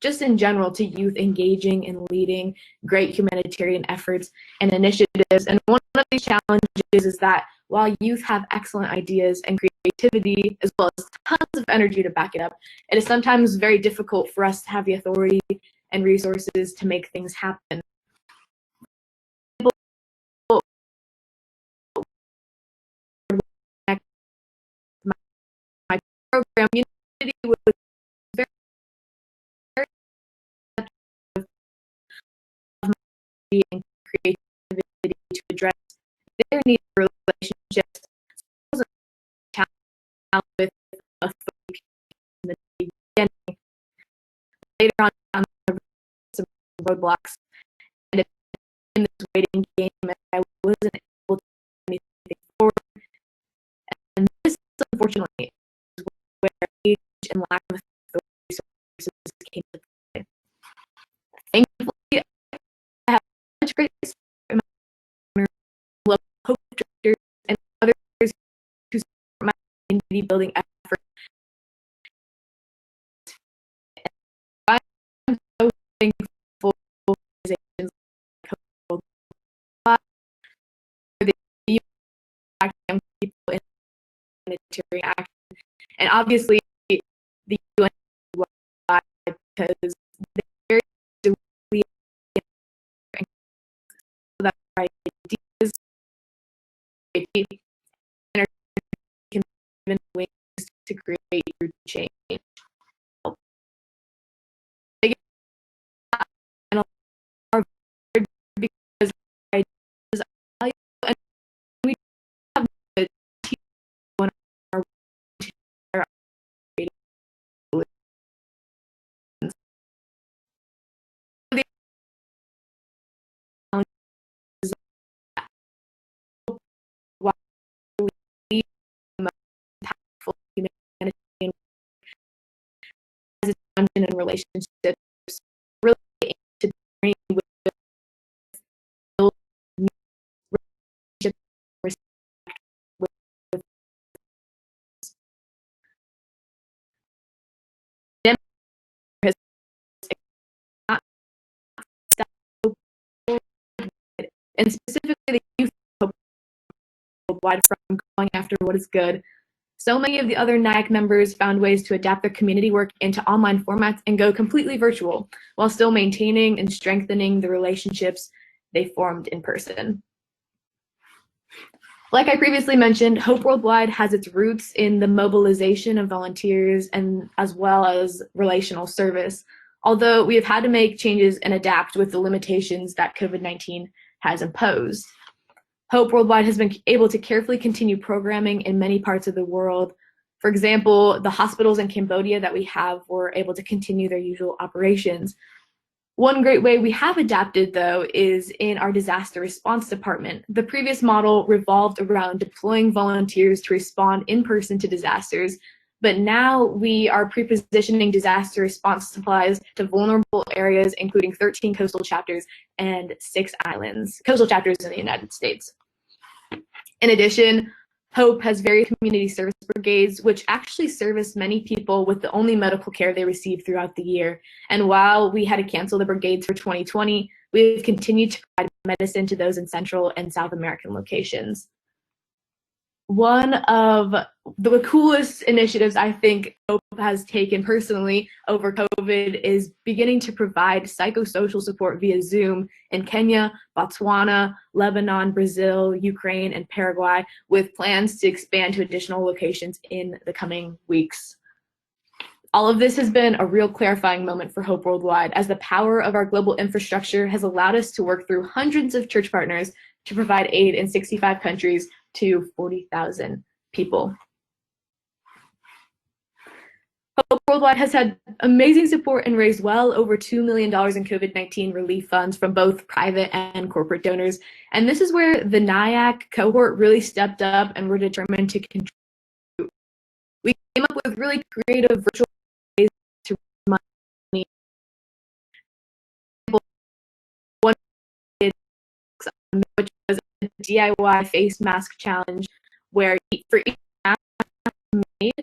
just in general to youth engaging and leading great humanitarian efforts and initiatives. And one of these challenges is that while youth have excellent ideas and creativity, as well as tons of energy to back it up, it is sometimes very difficult for us to have the authority and resources to make things happen. My program, Unity, was very and creativity to address their need for relationships. So challenge with authority in the beginning. Later on, some roadblocks, and in this waiting game, I wasn't able to do anything forward. And this, unfortunately, is where age and lack of resources came to play. Thankfully, I have much great support in my local HOPE directors and others who support my community building effort. I'm so thankful for organizations like HOPE Worldwide, for the young people in humanitarian action, and obviously the UNMGCY, because they're very directly that our ideas and are given ways to create true change. And are because our ideas are valuable, and we have the team on our to share our creative solutions. The challenges that while we lead the most impactful humanitarian as a function in relationships, really aim to bring with build relationship respect with them has not and specifically the youth worldwide from going after what is good. So many of the other NYAC members found ways to adapt their community work into online formats and go completely virtual, while still maintaining and strengthening the relationships they formed in person. Like I previously mentioned, HOPE Worldwide has its roots in the mobilization of volunteers and as well as relational service. although we have had to make changes and adapt with the limitations that COVID-19 has imposed. HOPE Worldwide has been able to carefully continue programming in many parts of the world. For example, the hospitals in Cambodia that we have were able to continue their usual operations. One great way we have adapted, though, is in our disaster response department. The previous model revolved around deploying volunteers to respond in person to disasters, but now we are pre-positioning disaster response supplies to vulnerable areas, including 13 coastal chapters and 6 coastal chapters in the United States. In addition, HOPE has various community service brigades, which actually service many people with the only medical care they receive throughout the year. And while we had to cancel the brigades for 2020, we've continued to provide medicine to those in Central and South American locations. One of the coolest initiatives I think HOPE has taken personally over COVID is beginning to provide psychosocial support via Zoom in Kenya, Botswana, Lebanon, Brazil, Ukraine, and Paraguay, with plans to expand to additional locations in the coming weeks. All of this has been a real clarifying moment for HOPE Worldwide, as the power of our global infrastructure has allowed us to work through hundreds of church partners to provide aid in 65 countries to 40,000 people. HOPE Worldwide has had amazing support and raised well over $2 million in COVID-19 relief funds from both private and corporate donors. And this is where the NIAC cohort really stepped up and were determined to contribute. We came up with really creative virtual ways to raise money. One which was a DIY face mask challenge, where for each mask made,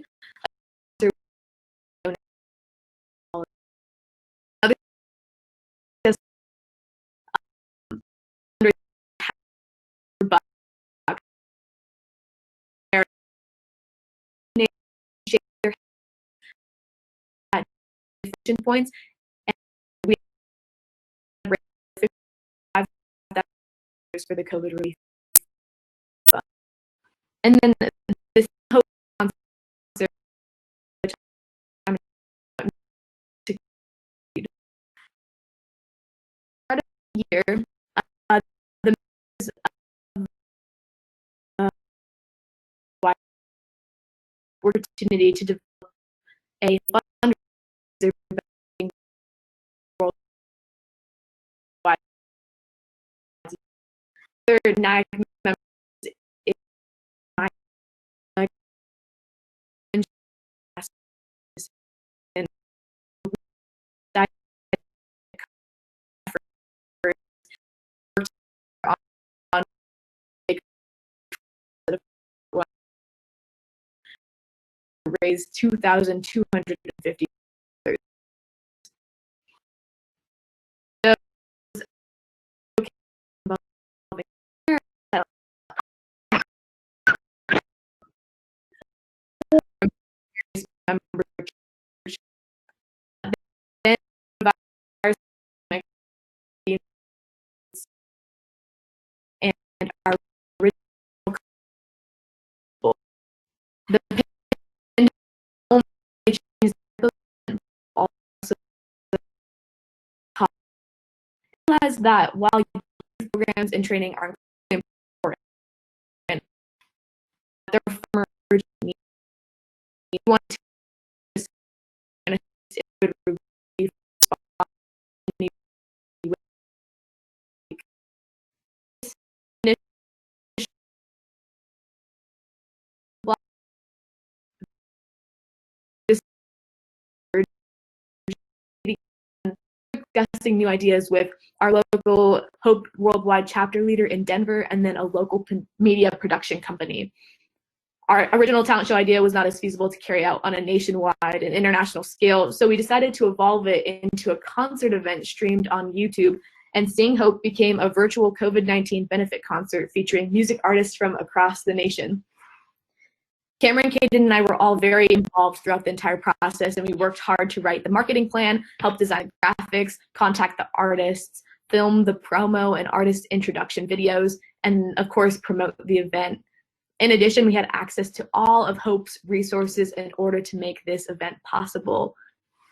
points, and we had $55,000 for the COVID relief fund. And then this HOPE concert, which I'm to start of the year, the members of opportunity to develop a fundraiser worldwide. Other NIAC members raised $2,250. And our original the also realize that while youth programs and training are important, there are former urgent needs. Want to discussing new ideas with our local HOPE Worldwide chapter leader in Denver, and then a local media production company. Our original talent show idea was not as feasible to carry out on a nationwide and international scale, so we decided to evolve it into a concert event streamed on YouTube, and SingHOPE became a virtual COVID-19 benefit concert featuring music artists from across the nation. Cameron, Caden, and I were all very involved throughout the entire process, and we worked hard to write the marketing plan, help design graphics, contact the artists, film the promo and artist introduction videos, and of course promote the event. In addition, we had access to all of HOPE's resources in order to make this event possible.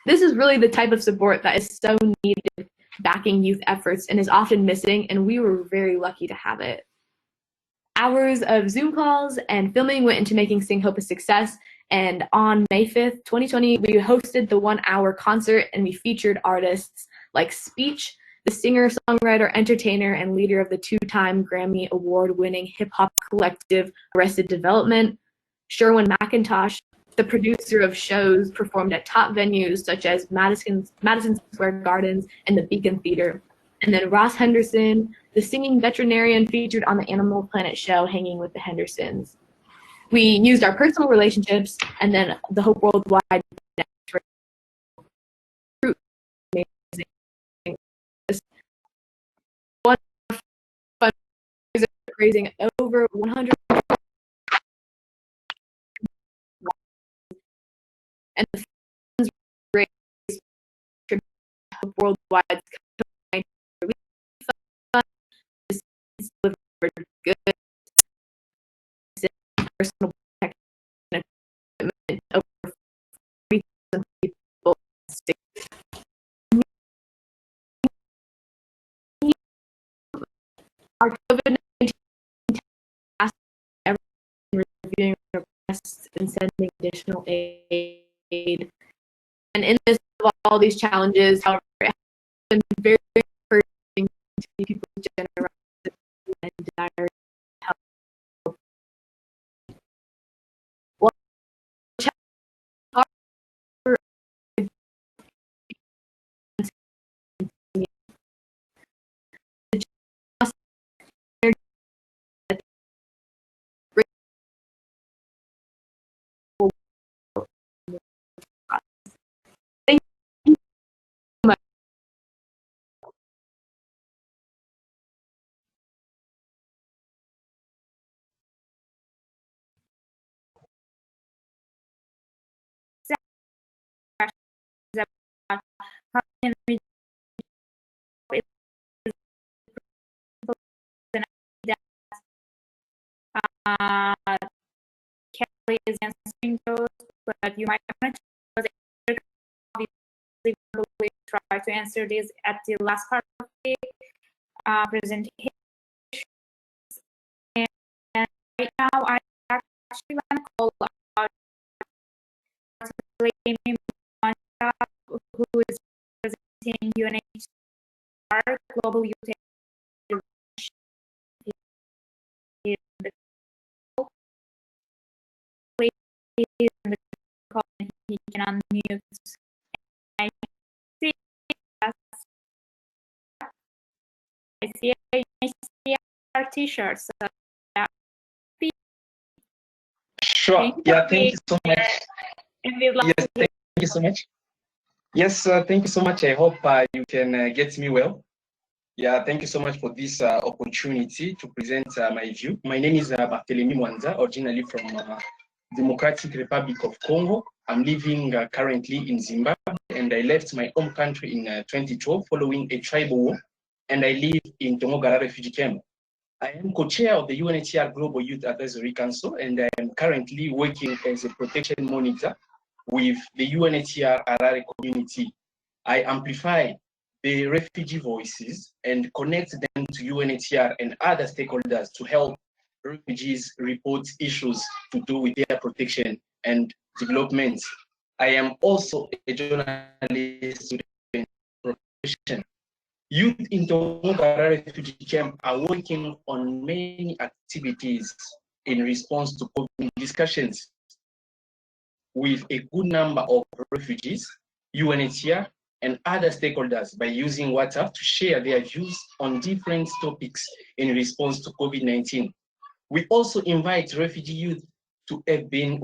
This is really the type of support that is so needed backing youth efforts and is often missing, and we were very lucky to have it. Hours of Zoom calls and filming went into making SingHOPE a success, and on May 5th, 2020, we hosted the 1-hour concert, and we featured artists like Speech, the singer, songwriter, entertainer, and leader of the 2-time Grammy Award-winning hip-hop collective Arrested Development. Sherwin McIntosh, the producer of shows performed at top venues such as Madison Square Gardens and the Beacon Theater. And then Ross Henderson, the singing veterinarian featured on the Animal Planet show Hanging with the Hendersons. We used our personal relationships and then the Hope Worldwide network. One fundraiser raising over 100 and the funds raised to Hope Worldwide's relief fund is delivered goods, personal protection equipment over 40,000 people. Our COVID-19 task force reviewing requests and sending additional aid. And in this of all these challenges, however, it has been very encouraging to see people's generosity and desire to help. Well, Kelly is answering those, but you might want to obviously try to answer these at the last part of the presentation. And right now, I actually want to call out who is representing UNHCR Global Youth he can unmute. I see our t-shirt. So sure. Yeah, thank you so much. Yes, thank you so much. Yes, thank you so much. I hope you can get me well. Yeah, thank you so much for this opportunity to present my view. My name is Barthelemy Mwanza, originally from Democratic Republic of Congo. I'm living currently in Zimbabwe, and I left my home country in 2012 following a tribal war, and I live in Tongogara refugee camp. I am co-chair of the UNHCR Global Youth Advisory Council, and I am currently working as a protection monitor with the UNHCR Harare community. I amplify the refugee voices and connect them to UNHCR and other stakeholders to help refugees report issues to do with their protection and development. I am also a journalist student profession. Youth in Tongogara refugee camp are working on many activities in response to COVID discussions with a good number of refugees, UNHCR, and other stakeholders by using WhatsApp to share their views on different topics in response to COVID-19. We also invite refugee youth who have been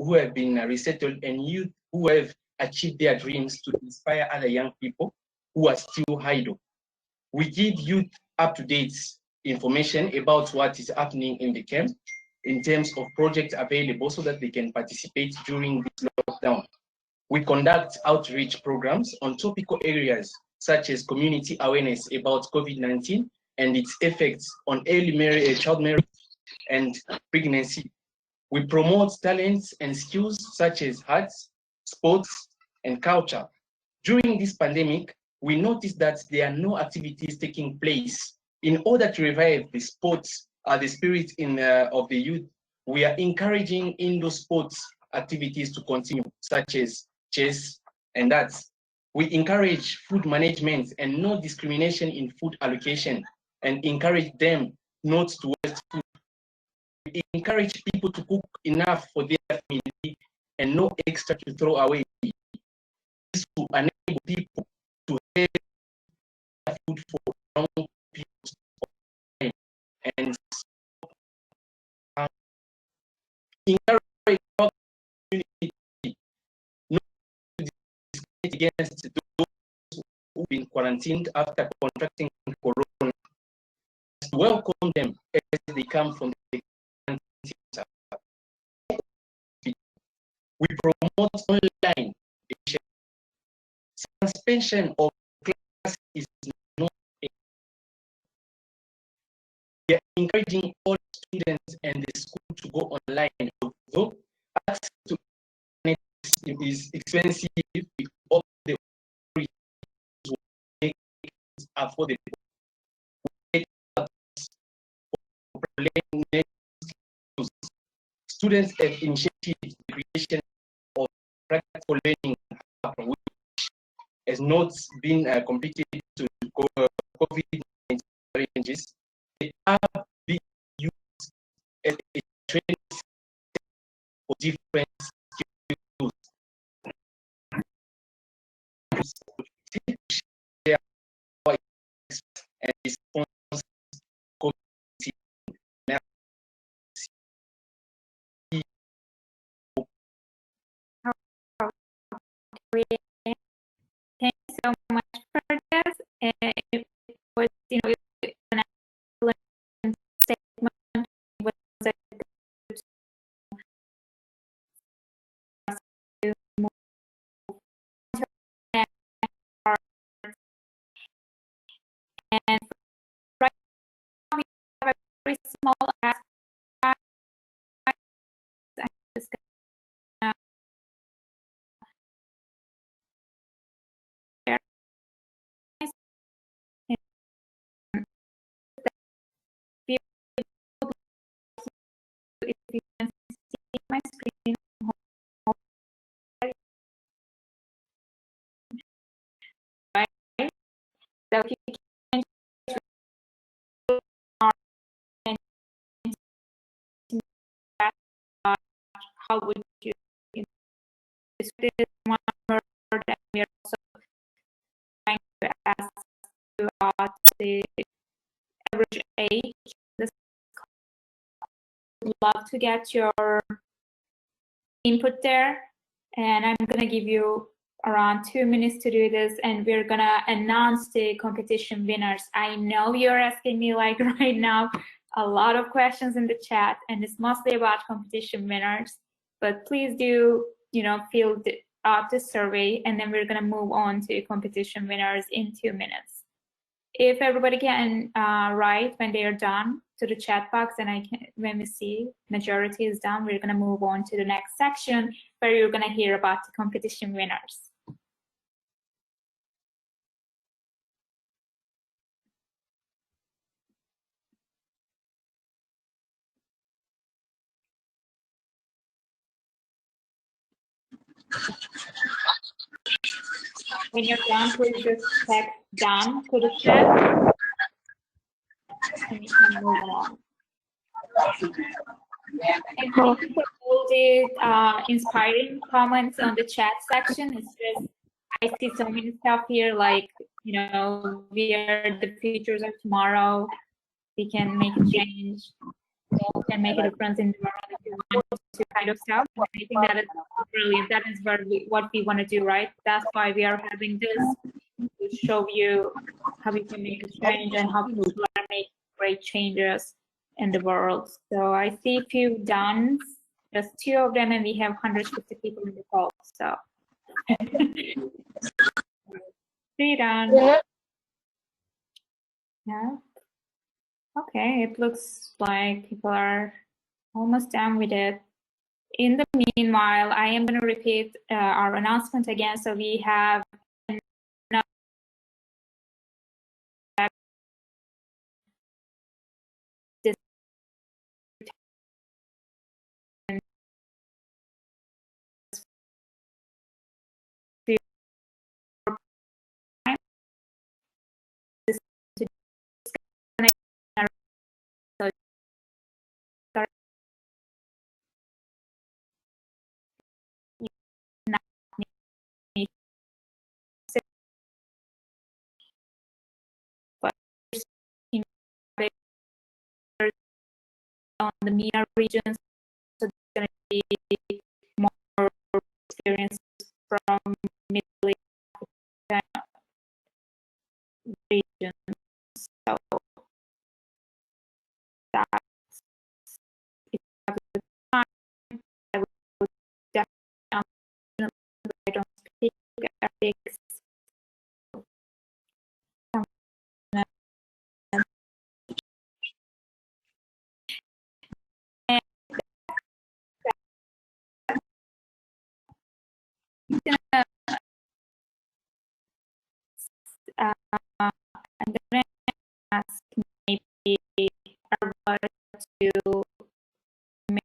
resettled and youth who have achieved their dreams to inspire other young people who are still idle. We give youth up-to-date information about what is happening in the camp in terms of projects available so that they can participate during this lockdown. We conduct outreach programs on topical areas such as community awareness about COVID-19 and its effects on early child marriage and pregnancy. We promote talents and skills such as arts, sports, and culture. During this pandemic, we noticed that there are no activities taking place. In order to revive the sports, the spirit of the youth, we are encouraging indoor sports activities to continue, such as chess and darts. We encourage food management and no discrimination in food allocation, and encourage them not to waste food. We encourage people to cook enough for their family and no extra to throw away. This will enable people to have food for long periods of time and encourage our community not to discriminate against those who've been quarantined after contracting corona, to welcome them as they come from the quarantine. We promote online education. Suspension of class is not a. We are encouraging all students and the school to go online, although access to internet is expensive. We hope the authorities will make it affordable. Students have initiated the creation of practical learning hub, which has not been completed to COVID-19 challenges. They are being used as a training for different skills. Share our and response Thank you so much for this. It was, an excellent statement. It was a good to move on to the next part. And right now we have a very small aspect. I'm just gonna share if you can see my screen. Right? So if you can how would you this is one word that we are also trying to ask about the average age. This would love to get your input there, and I'm gonna give you around 2 minutes to do this, and we're gonna announce the competition winners. I know you're asking me like right now a lot of questions in the chat, and it's mostly about competition winners, but please do fill out the survey, and then we're gonna move on to competition winners in 2 minutes. If everybody can write when they are done to the chat box, and when we see majority is done, we're gonna move on to the next section where you're gonna hear about the competition winners. When you're done, please just text done to the chat, and we can move on. And thank you for all the inspiring comments on the chat section. It's just, I see so many stuff here, like, we are the futures of tomorrow. We can make a change. We can make a difference in the world if you want to kind of stuff. I think that is brilliant. That is what we want to do, right? That's why we are having this, to show you how we can make a change and how people want to make great changes in the world. So I see a few done, just 2 of them, and we have 150 people in the call. So see done. Yeah. Okay, it looks like people are almost done with it. In the meanwhile, I am going to repeat our announcement again. So we have an on the MENA region, so it's going to be more experience from Middle East Africa region. So that if you have the time, I would definitely, I don't speak Arabic. I'm gonna ask maybe Arwa to make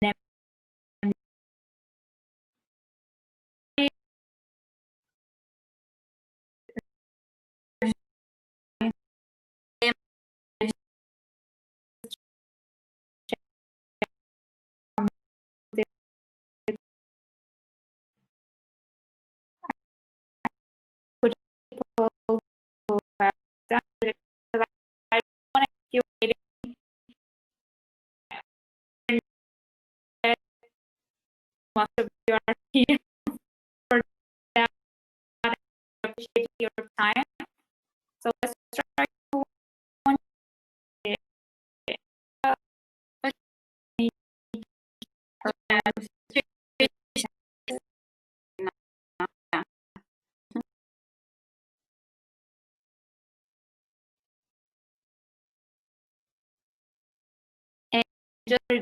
them people who have done it. I want to keep waiting. Most of you are here for that. I appreciate your time. So let's try one. And just for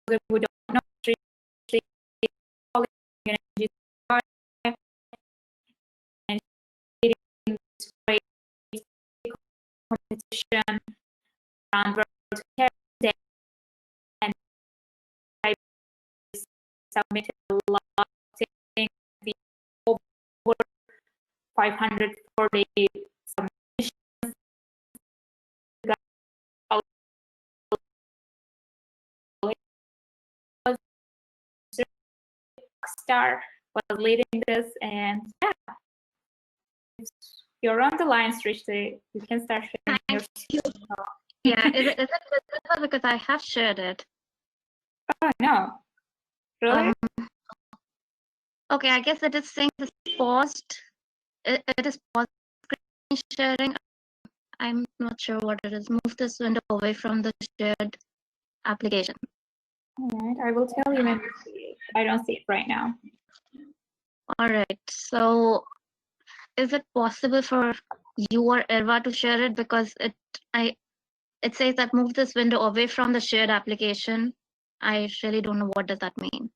those who don't know, UNMGCY and leading this great competition around World Humanitarian, and I submitted a lot of things, over 540 submissions. Star was leading this, and yeah, you're on the line, Srishti. You can start sharing your screen. Yeah, is it visible? Because I have shared it. Oh no, really? Okay, I guess it is saying it's paused. It is paused screen sharing. I'm not sure what it is. Move this window away from the shared application. All right, I will tell you when you see it. I don't see it right now. All right. So, is it possible for you or Erva to share it? Because it says that move this window away from the shared application. I really don't know what does that mean.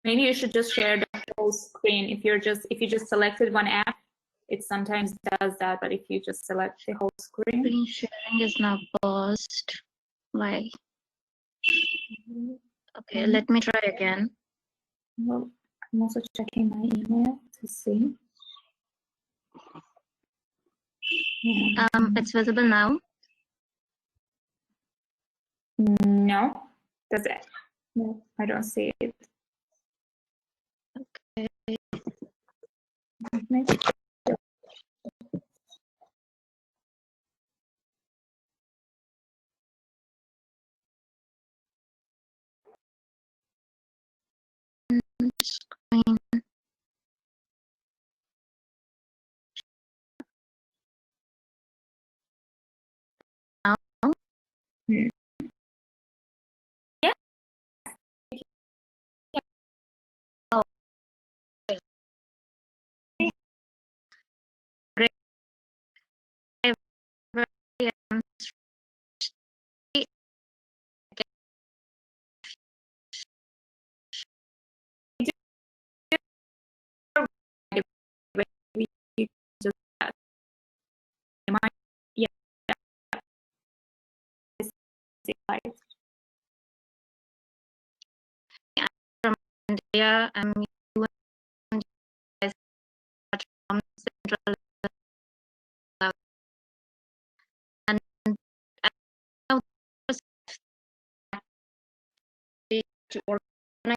Maybe you should just share the whole screen. If you just selected one app, it sometimes does that. But if you just select the whole screen, Screen sharing is now paused. Why? Okay, let me try again. well, I'm also checking my email to see. It's visible now. No, does it? No, I don't see it. Okay. Maybe. Screen. Now. Yeah. Oh. Great. Yeah. From India, I'm from Central, and to organize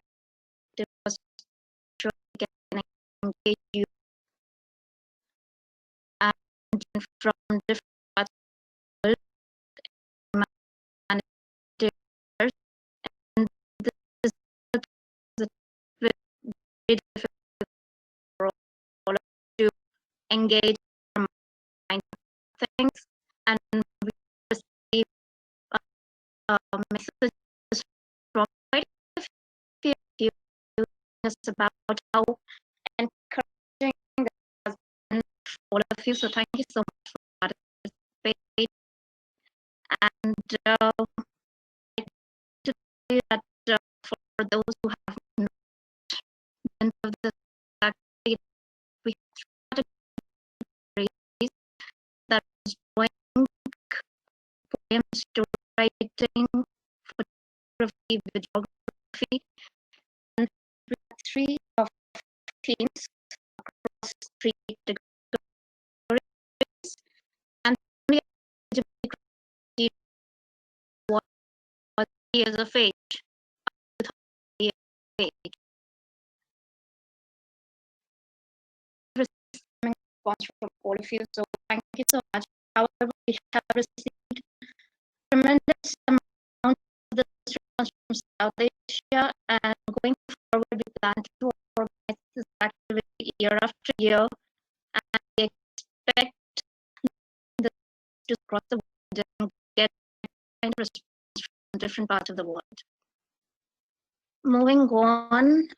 engage you and from different parts of the world, humanitarians, and this is very difficult for all of you to engage from mind things, and we receive messages from quite a few of you about how encouraging this has been for all of you. So thank you so much for participating. And I to tell you that for those who have not been to this activity, we have strategies that is drawing poems to writing, photography, videography, and we have three of themes across three categories, and only LGBT was years of age, up to 30 years of age. Receiving response from all of you, so thank you so much. However, we have received tremendous amount of this response from South Asia, and going forward, we plan to organize this activity year after year, and we expect this to cross the world and get kind of response from different parts of the world. Moving on,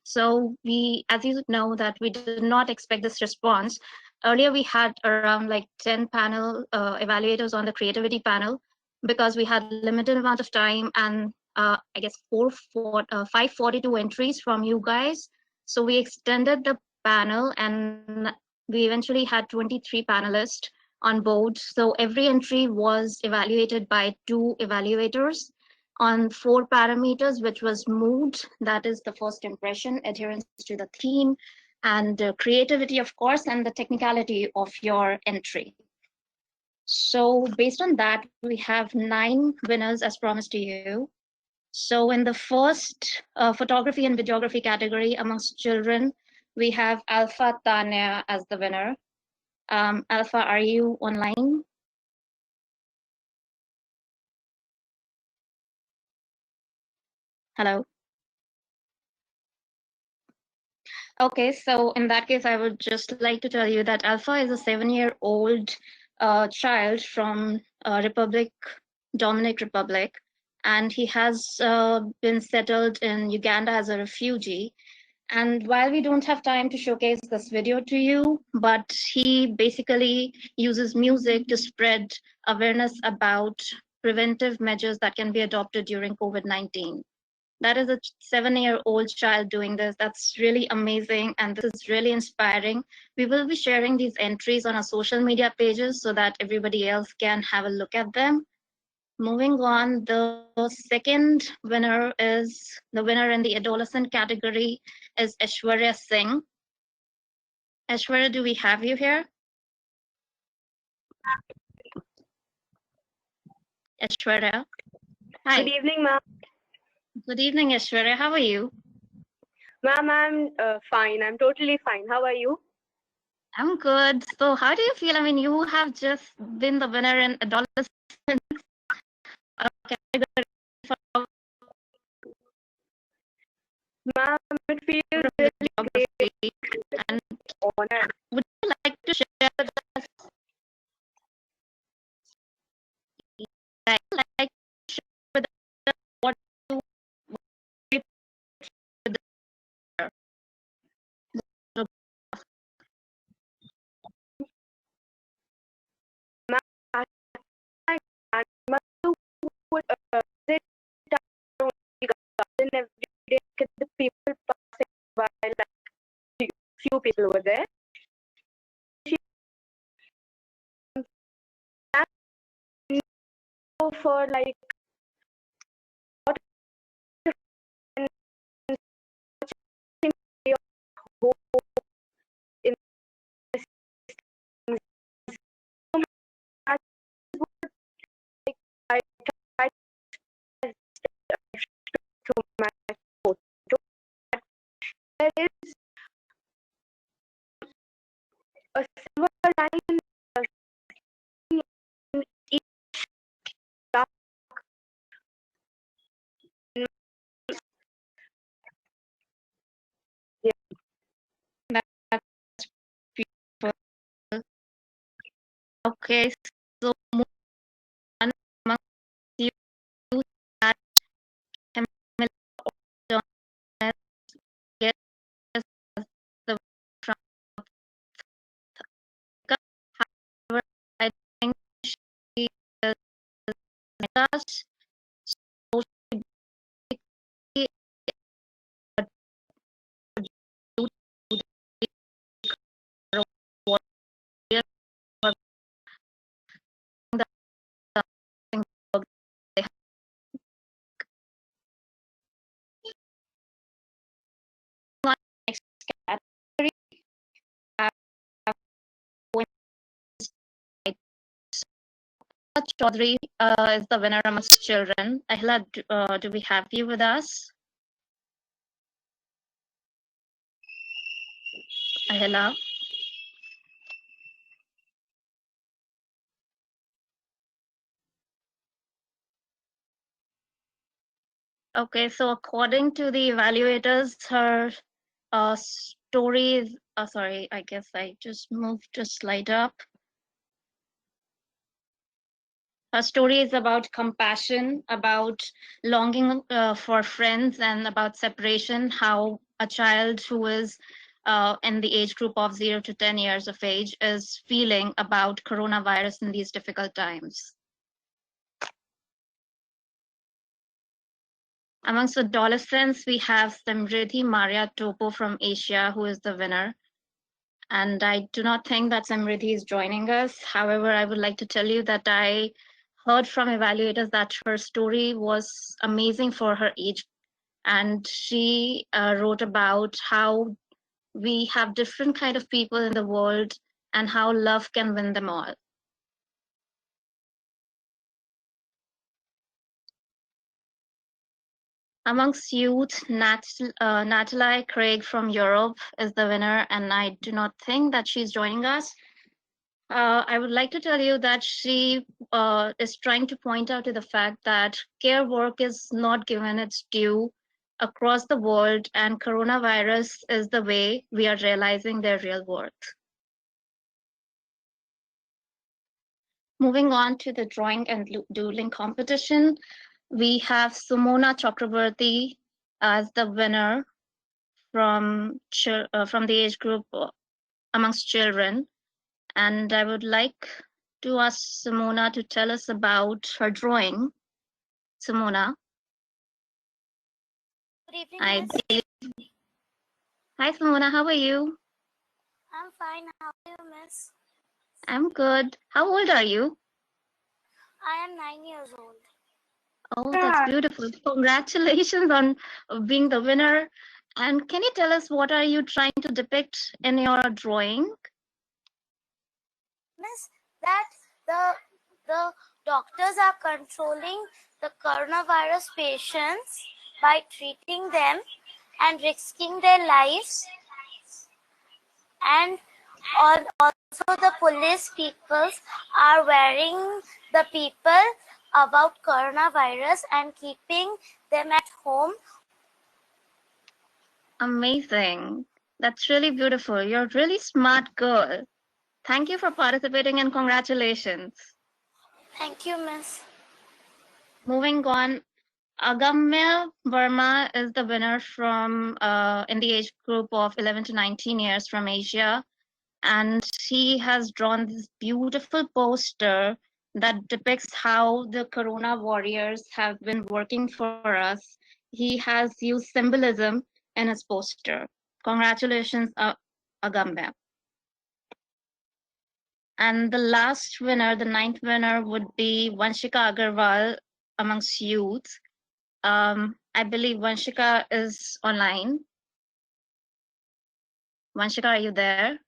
so we, as you know, that we did not expect this response. Earlier, we had around like 10 panel evaluators on the creativity panel because we had limited amount of time and I guess 542 entries from you guys. So we extended the panel and we eventually had 23 panelists on board. So every entry was evaluated by 2 evaluators on 4 parameters, which was mood, that is the first impression, adherence to the theme, and creativity, of course, and the technicality of your entry. So based on that, we have 9 winners as promised to you. So in the first photography and videography category amongst children, we have Alpha Tanya as the winner. Alpha, are you online? Hello. Okay, so in that case, I would just like to tell you that Alpha is a 7-year-old child from Dominican Republic, and he has been settled in Uganda as a refugee. And while we don't have time to showcase this video to you, but he basically uses music to spread awareness about preventive measures that can be adopted during COVID-19. That is a 7-year-old child doing this. That's really amazing, and this is really inspiring. We will be sharing these entries on our social media pages so that everybody else can have a look at them. Moving on, the second winner is the winner in the adolescent category is Aishwarya Singh. Aishwarya, do we have you here? Aishwarya. Hi. Good evening, ma'am. Good evening, Aishwarya. How are you? Ma'am, I'm fine. I'm totally fine. How are you? I'm good. So how do you feel? I mean, you have just been the winner in adolescent category. Ma'am, it feels really great and honor. would you like to share with us? Like share with us what you Would sit down in the garden every day, look at the people passing by, like few people were there. For like what in I tried to my photo. There is time each class That's beautiful. Okay, so one among you that Camilla O'Donnell gets the from however, I think she is with us. So she do the warrior work the work they have. Next category, have women's rights. Chaudhary is the winner amongst children. Ahila, do we have you with us? Ahila? Okay, so according to the evaluators, her story is, sorry, I guess I just moved a slide up. Her story is about compassion, about longing for friends, and about separation, how a child who is in the age group of 0 to 10 years of age is feeling about coronavirus in these difficult times. Amongst adolescents, we have Samriddhi Maria Topo from Asia, who is the winner. And I do not think that Samriddhi is joining us. However, I would like to tell you that I heard from evaluators that her story was amazing for her age. And she wrote about how we have different kind of people in the world and how love can win them all. Amongst youth, Natalie Craig from Europe is the winner, and I do not think that she's joining us. I would like to tell you that she is trying to point out to the fact that care work is not given its due across the world, and coronavirus is the way we are realizing their real worth. Moving on to the drawing and doodling competition, we have Sumona Chakraborty as the winner from the age group amongst children. And I would like to ask Simona to tell us about her drawing. Simona. Good evening, I miss. believe. Hi, Simona. How are you? I'm fine. How are you, miss? I'm good. How old are you? I am 9 years old. Oh, that's beautiful. Congratulations on being the winner. And can you tell us what are you trying to depict in your drawing? Miss, that the doctors are controlling the coronavirus patients by treating them and risking their lives, and also the police people are wearing the people about coronavirus and keeping them at home. Amazing. That's really beautiful. You're a really smart girl. Thank you for participating and congratulations. Thank you, miss. Moving on, Agamya Verma is the winner from in the age group of 11 to 19 years from Asia. And he has drawn this beautiful poster that depicts how the Corona warriors have been working for us. He has used symbolism in his poster. Congratulations, Agamya. And the last winner, the ninth winner, would be Vanshika Agarwal amongst youth. I believe Vanshika is online. Vanshika, are you there?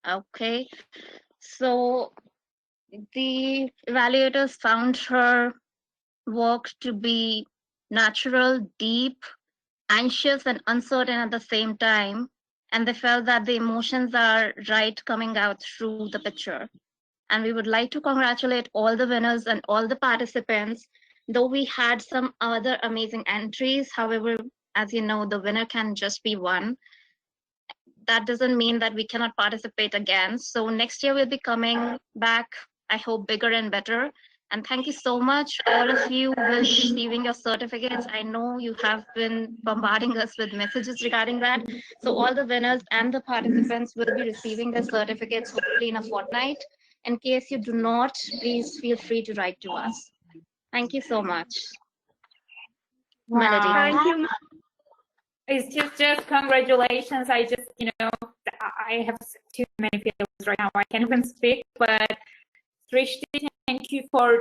Okay. So the evaluators found her work to be natural, deep, anxious and uncertain at the same time, and they felt that the emotions are right coming out through the picture. And we would like to congratulate all the winners and all the participants. Though we had some other amazing entries, however, as you know, the winner can just be one. That doesn't mean that we cannot participate again. So next year we'll be coming back, I hope, bigger and better. And thank you so much, all of you will be receiving your certificates. I know you have been bombarding us with messages regarding that. So all the winners and the participants will be receiving their certificates hopefully in a fortnight. In case you do not, please feel free to write to us. Thank you so much. Melody. Thank you. It's just congratulations. I just, I have too many feelings right now. I can't even speak, but Srishti, thank you for,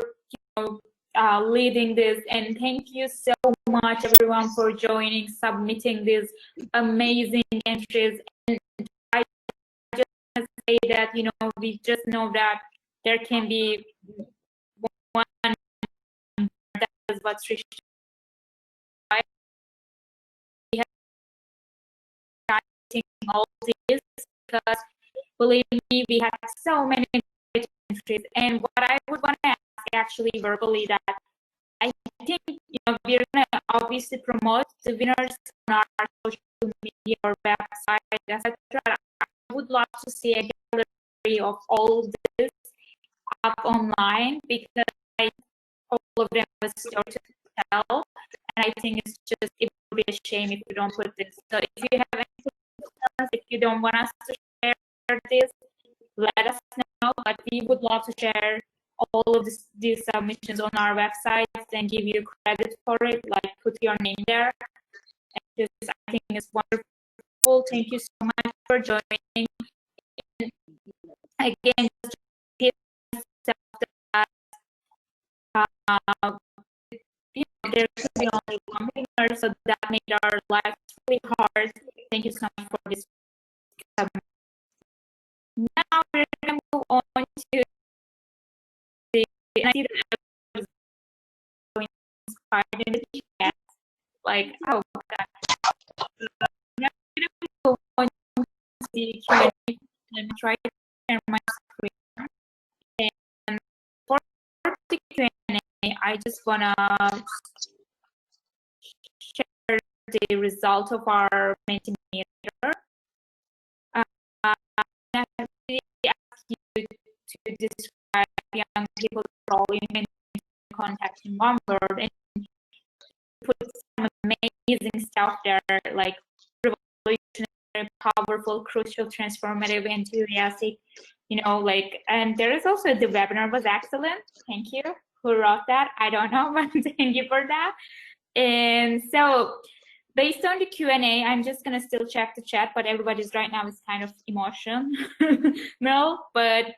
leading this, and thank you so much everyone for joining, submitting these amazing entries. And I just want to say that, we just know that there can be one, that is what Srishti, all this, because believe me, we have so many entries. And what I would want to ask actually verbally, that I think we're gonna obviously promote the winners on our social media or website, etc. I would love to see a gallery of all this up online, because all of them have a story to tell, and I think it would be a shame if we don't put this. So if you have any questions, if you don't want us to share this, let us know. But we would love to share all of these submissions on our website and give you credit for it, like put your name there. And I think it's wonderful. Thank you so much for joining. And again, just to that there could be only one winner, so that made our lives really hard. Thank you so much for this. Now we're going to move on to the, and I see that I was going inspired in the chat, like, oh god. Now we're going to move on to the Q&A. Let me try to share my screen. And for the Q&A, I just want to share the result of our Mentimeter. I really ask you to describe young people rolling in contact in one word, and put some amazing stuff there, like revolutionary, powerful, crucial, transformative, enthusiastic, and there is also the webinar was excellent. Thank you. Who wrote that? I don't know, but thank you for that. And so based on the Q&A, I'm just going to still check the chat, but everybody's right now is kind of emotional. No, but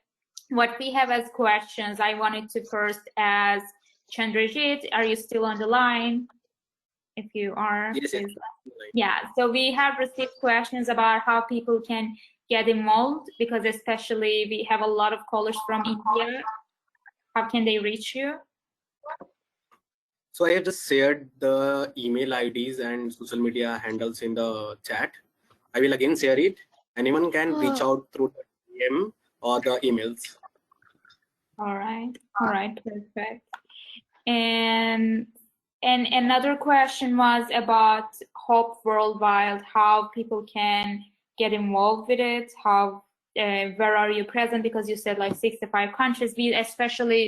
what we have as questions, I wanted to first ask Chandrajit, are you still on the line? If you are, yes, yes. Yeah, so we have received questions about how people can get involved, because especially we have a lot of callers from India. How can they reach you? So I have just shared the email IDs and social media handles in the chat. I will again share it. Anyone can reach out through the DM or the emails. All right, perfect. And another question was about Hope Worldwide, how people can get involved with it, how where are you present, because you said like 65 countries. We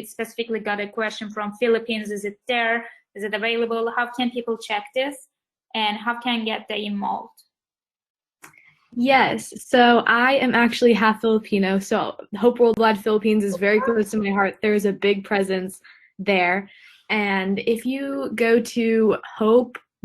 specifically got a question from Philippines. Is it there? Is it available? How can people check this, and how can get they involved? Yes, so I am actually half Filipino, so Hope Worldwide Philippines is very close to my heart. There's a big presence there. And if you go to hopeww.org,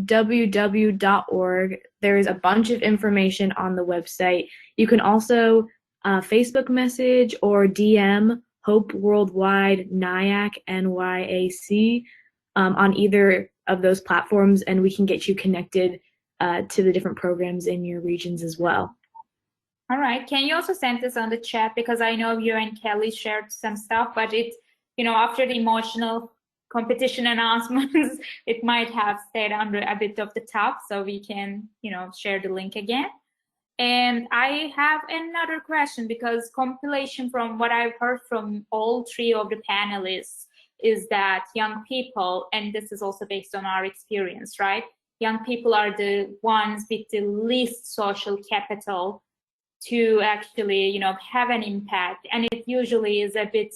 there's a bunch of information on the website. You can also Facebook message or DM Hope Worldwide NYAC, NYAC, on either of those platforms, and we can get you connected to the different programs in your regions as well. All right. Can you also send this on the chat, because I know you and Kelly shared some stuff, but it's, after the emotional competition announcements, it might have stayed under a bit of the top, so we can, share the link again. And I have another question, because compilation from what I've heard from all three of the panelists is that young people, and this is also based on our experience, right? Young people are the ones with the least social capital to actually, have an impact. And it usually is a bit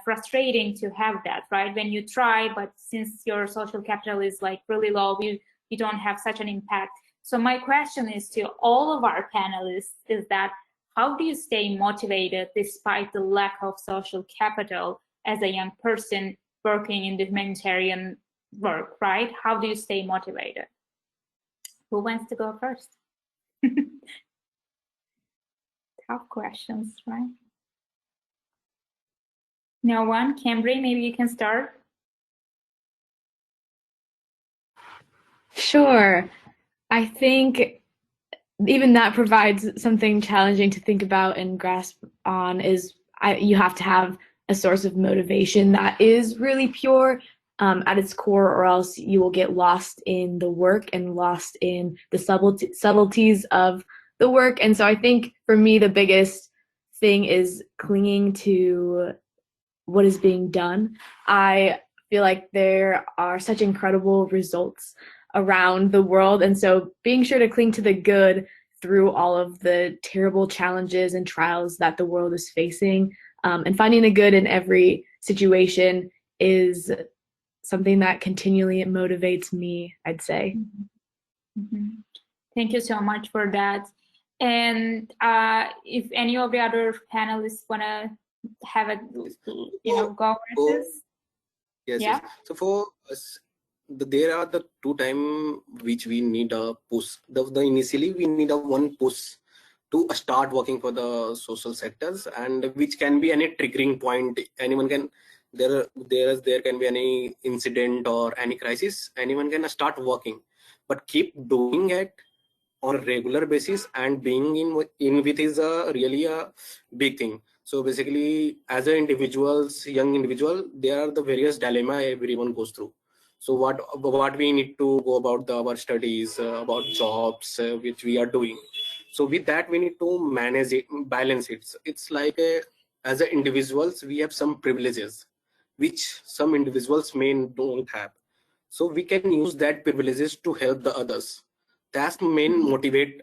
frustrating to have that, right? When you try, but since your social capital is like really low, you don't have such an impact. So my question is to all of our panelists is that, how do you stay motivated despite the lack of social capital as a young person working in the humanitarian work, right? How do you stay motivated? Who wants to go first? Tough questions, right? No one? Cambry, maybe you can start. Sure. I think even that provides something challenging to think about and grasp on is you have to have a source of motivation that is really pure at its core, or else you will get lost in the work and lost in the subtleties of the work. And so I think for me, the biggest thing is clinging to what is being done. I feel like there are such incredible results around the world, and so being sure to cling to the good through all of the terrible challenges and trials that the world is facing, and finding the good in every situation is something that continually motivates me, I'd say. Mm-hmm. Thank you so much for that. And if any of the other panelists want to have a, go with this? Yes, yeah. yes. So for us, there are the two time which we need a push. The initially we need a one push to start working for the social sectors, and which can be any triggering point. Anyone can there can be any incident or any crisis. Anyone can start working, but keep doing it on a regular basis and being in with is a really a big thing. So basically, as a young individual, there are the various dilemma everyone goes through. So what we need to go about our studies, about jobs which we are doing. So with that, we need to manage it, balance it. It's like as a individuals, we have some privileges which some individuals may don't have. So we can use that privileges to help the others. That's main motivate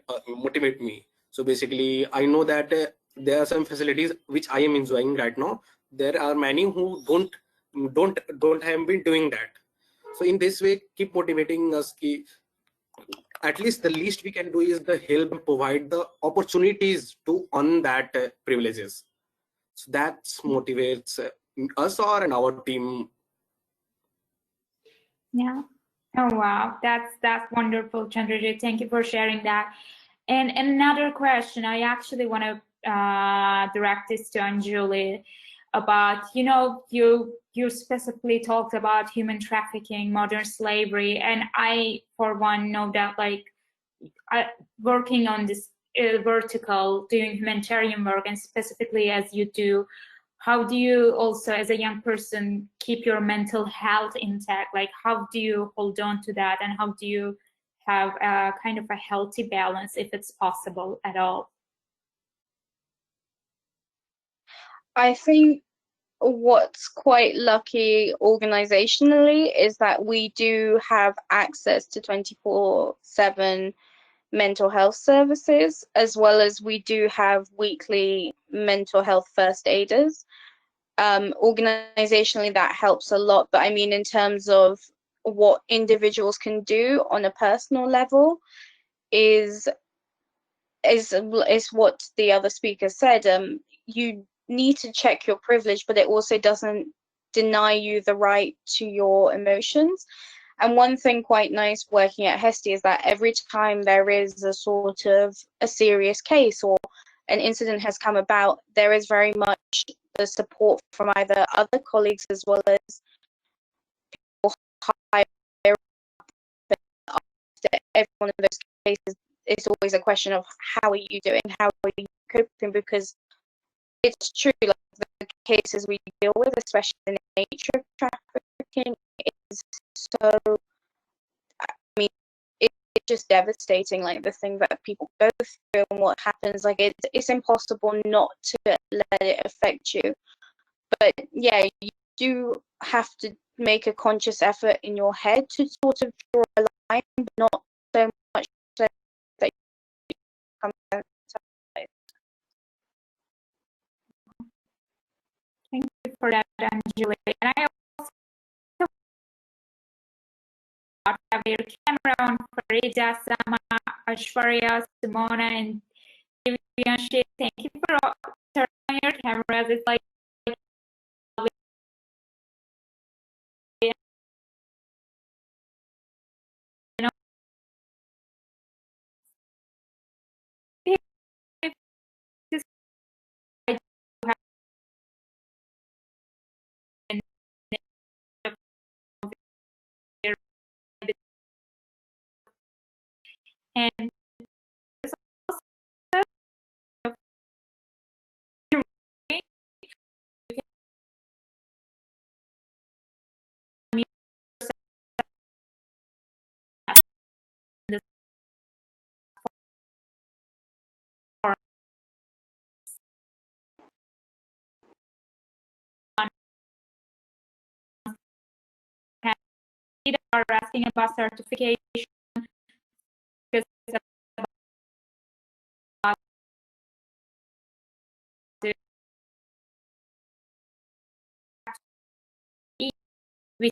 me. So basically, I know that there are some facilities which I am enjoying right now. There are many who don't have been doing that. So in this way, keep motivating us. At least the least we can do is the help and provide the opportunities to earn that privileges. So that motivates us or and our team. Yeah. Oh wow, that's wonderful, Chandrajit. Thank you for sharing that. And another question, I actually want to direct this to Anjuli about, you specifically talked about human trafficking, modern slavery, and I, for one, know that working on this vertical, doing humanitarian work, and specifically as you do, how do you also, as a young person, keep your mental health intact? Like, how do you hold on to that, and how do you have a kind of a healthy balance, if it's possible at all? I think what's quite lucky organizationally is that we do have access to 24/7 mental health services, as well as we do have weekly mental health first aiders. Organizationally, that helps a lot. But I mean, in terms of what individuals can do on a personal level is what the other speaker said. You need to check your privilege, but it also doesn't deny you the right to your emotions. And one thing quite nice working at Hestia is that every time there is a sort of a serious case or an incident has come about, there is very much the support from either other colleagues as well as people higher up. After every one of those cases, it's always a question of how are you doing, how are you coping, because it's true, like the cases we deal with, especially the nature of trafficking, talking is so, I mean, it's just devastating, like the thing that people go through and what happens. Like it's impossible not to let it affect you. But yeah, you do have to make a conscious effort in your head to sort of draw a line, but not so much so that you come outside. Thank you for that, Angela. And I also have your camera on Farida, Sama, Ashwarya, Simona, and Divyanshi. Thank you for turning on your cameras. It's like and are asking about certification because we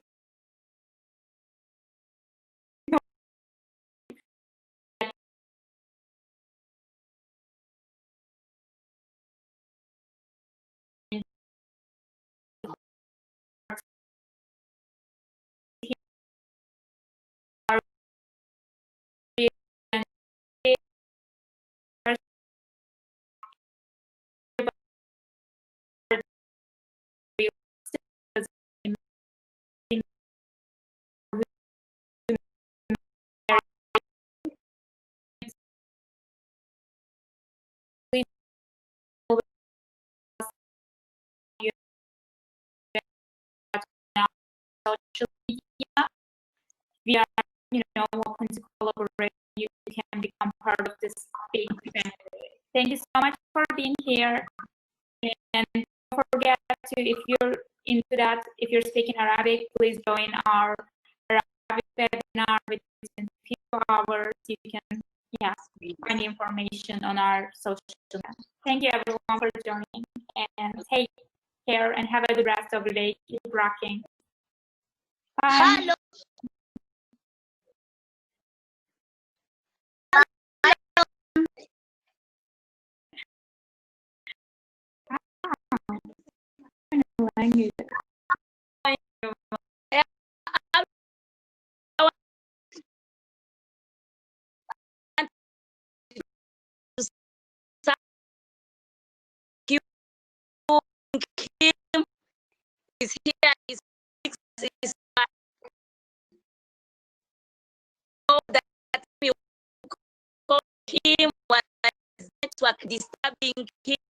social media, we are, open to collaborate. You can become part of this big family. Thank you so much for being here. And don't forget to, if you're into that, if you're speaking Arabic, please join our Arabic webinar within a few hours. You can, find information on our social media. Thank you everyone for joining, and take care and have a good rest of the day. Keep rocking. Bye. Hello. Language. Is here is that we call him was network disturbing him.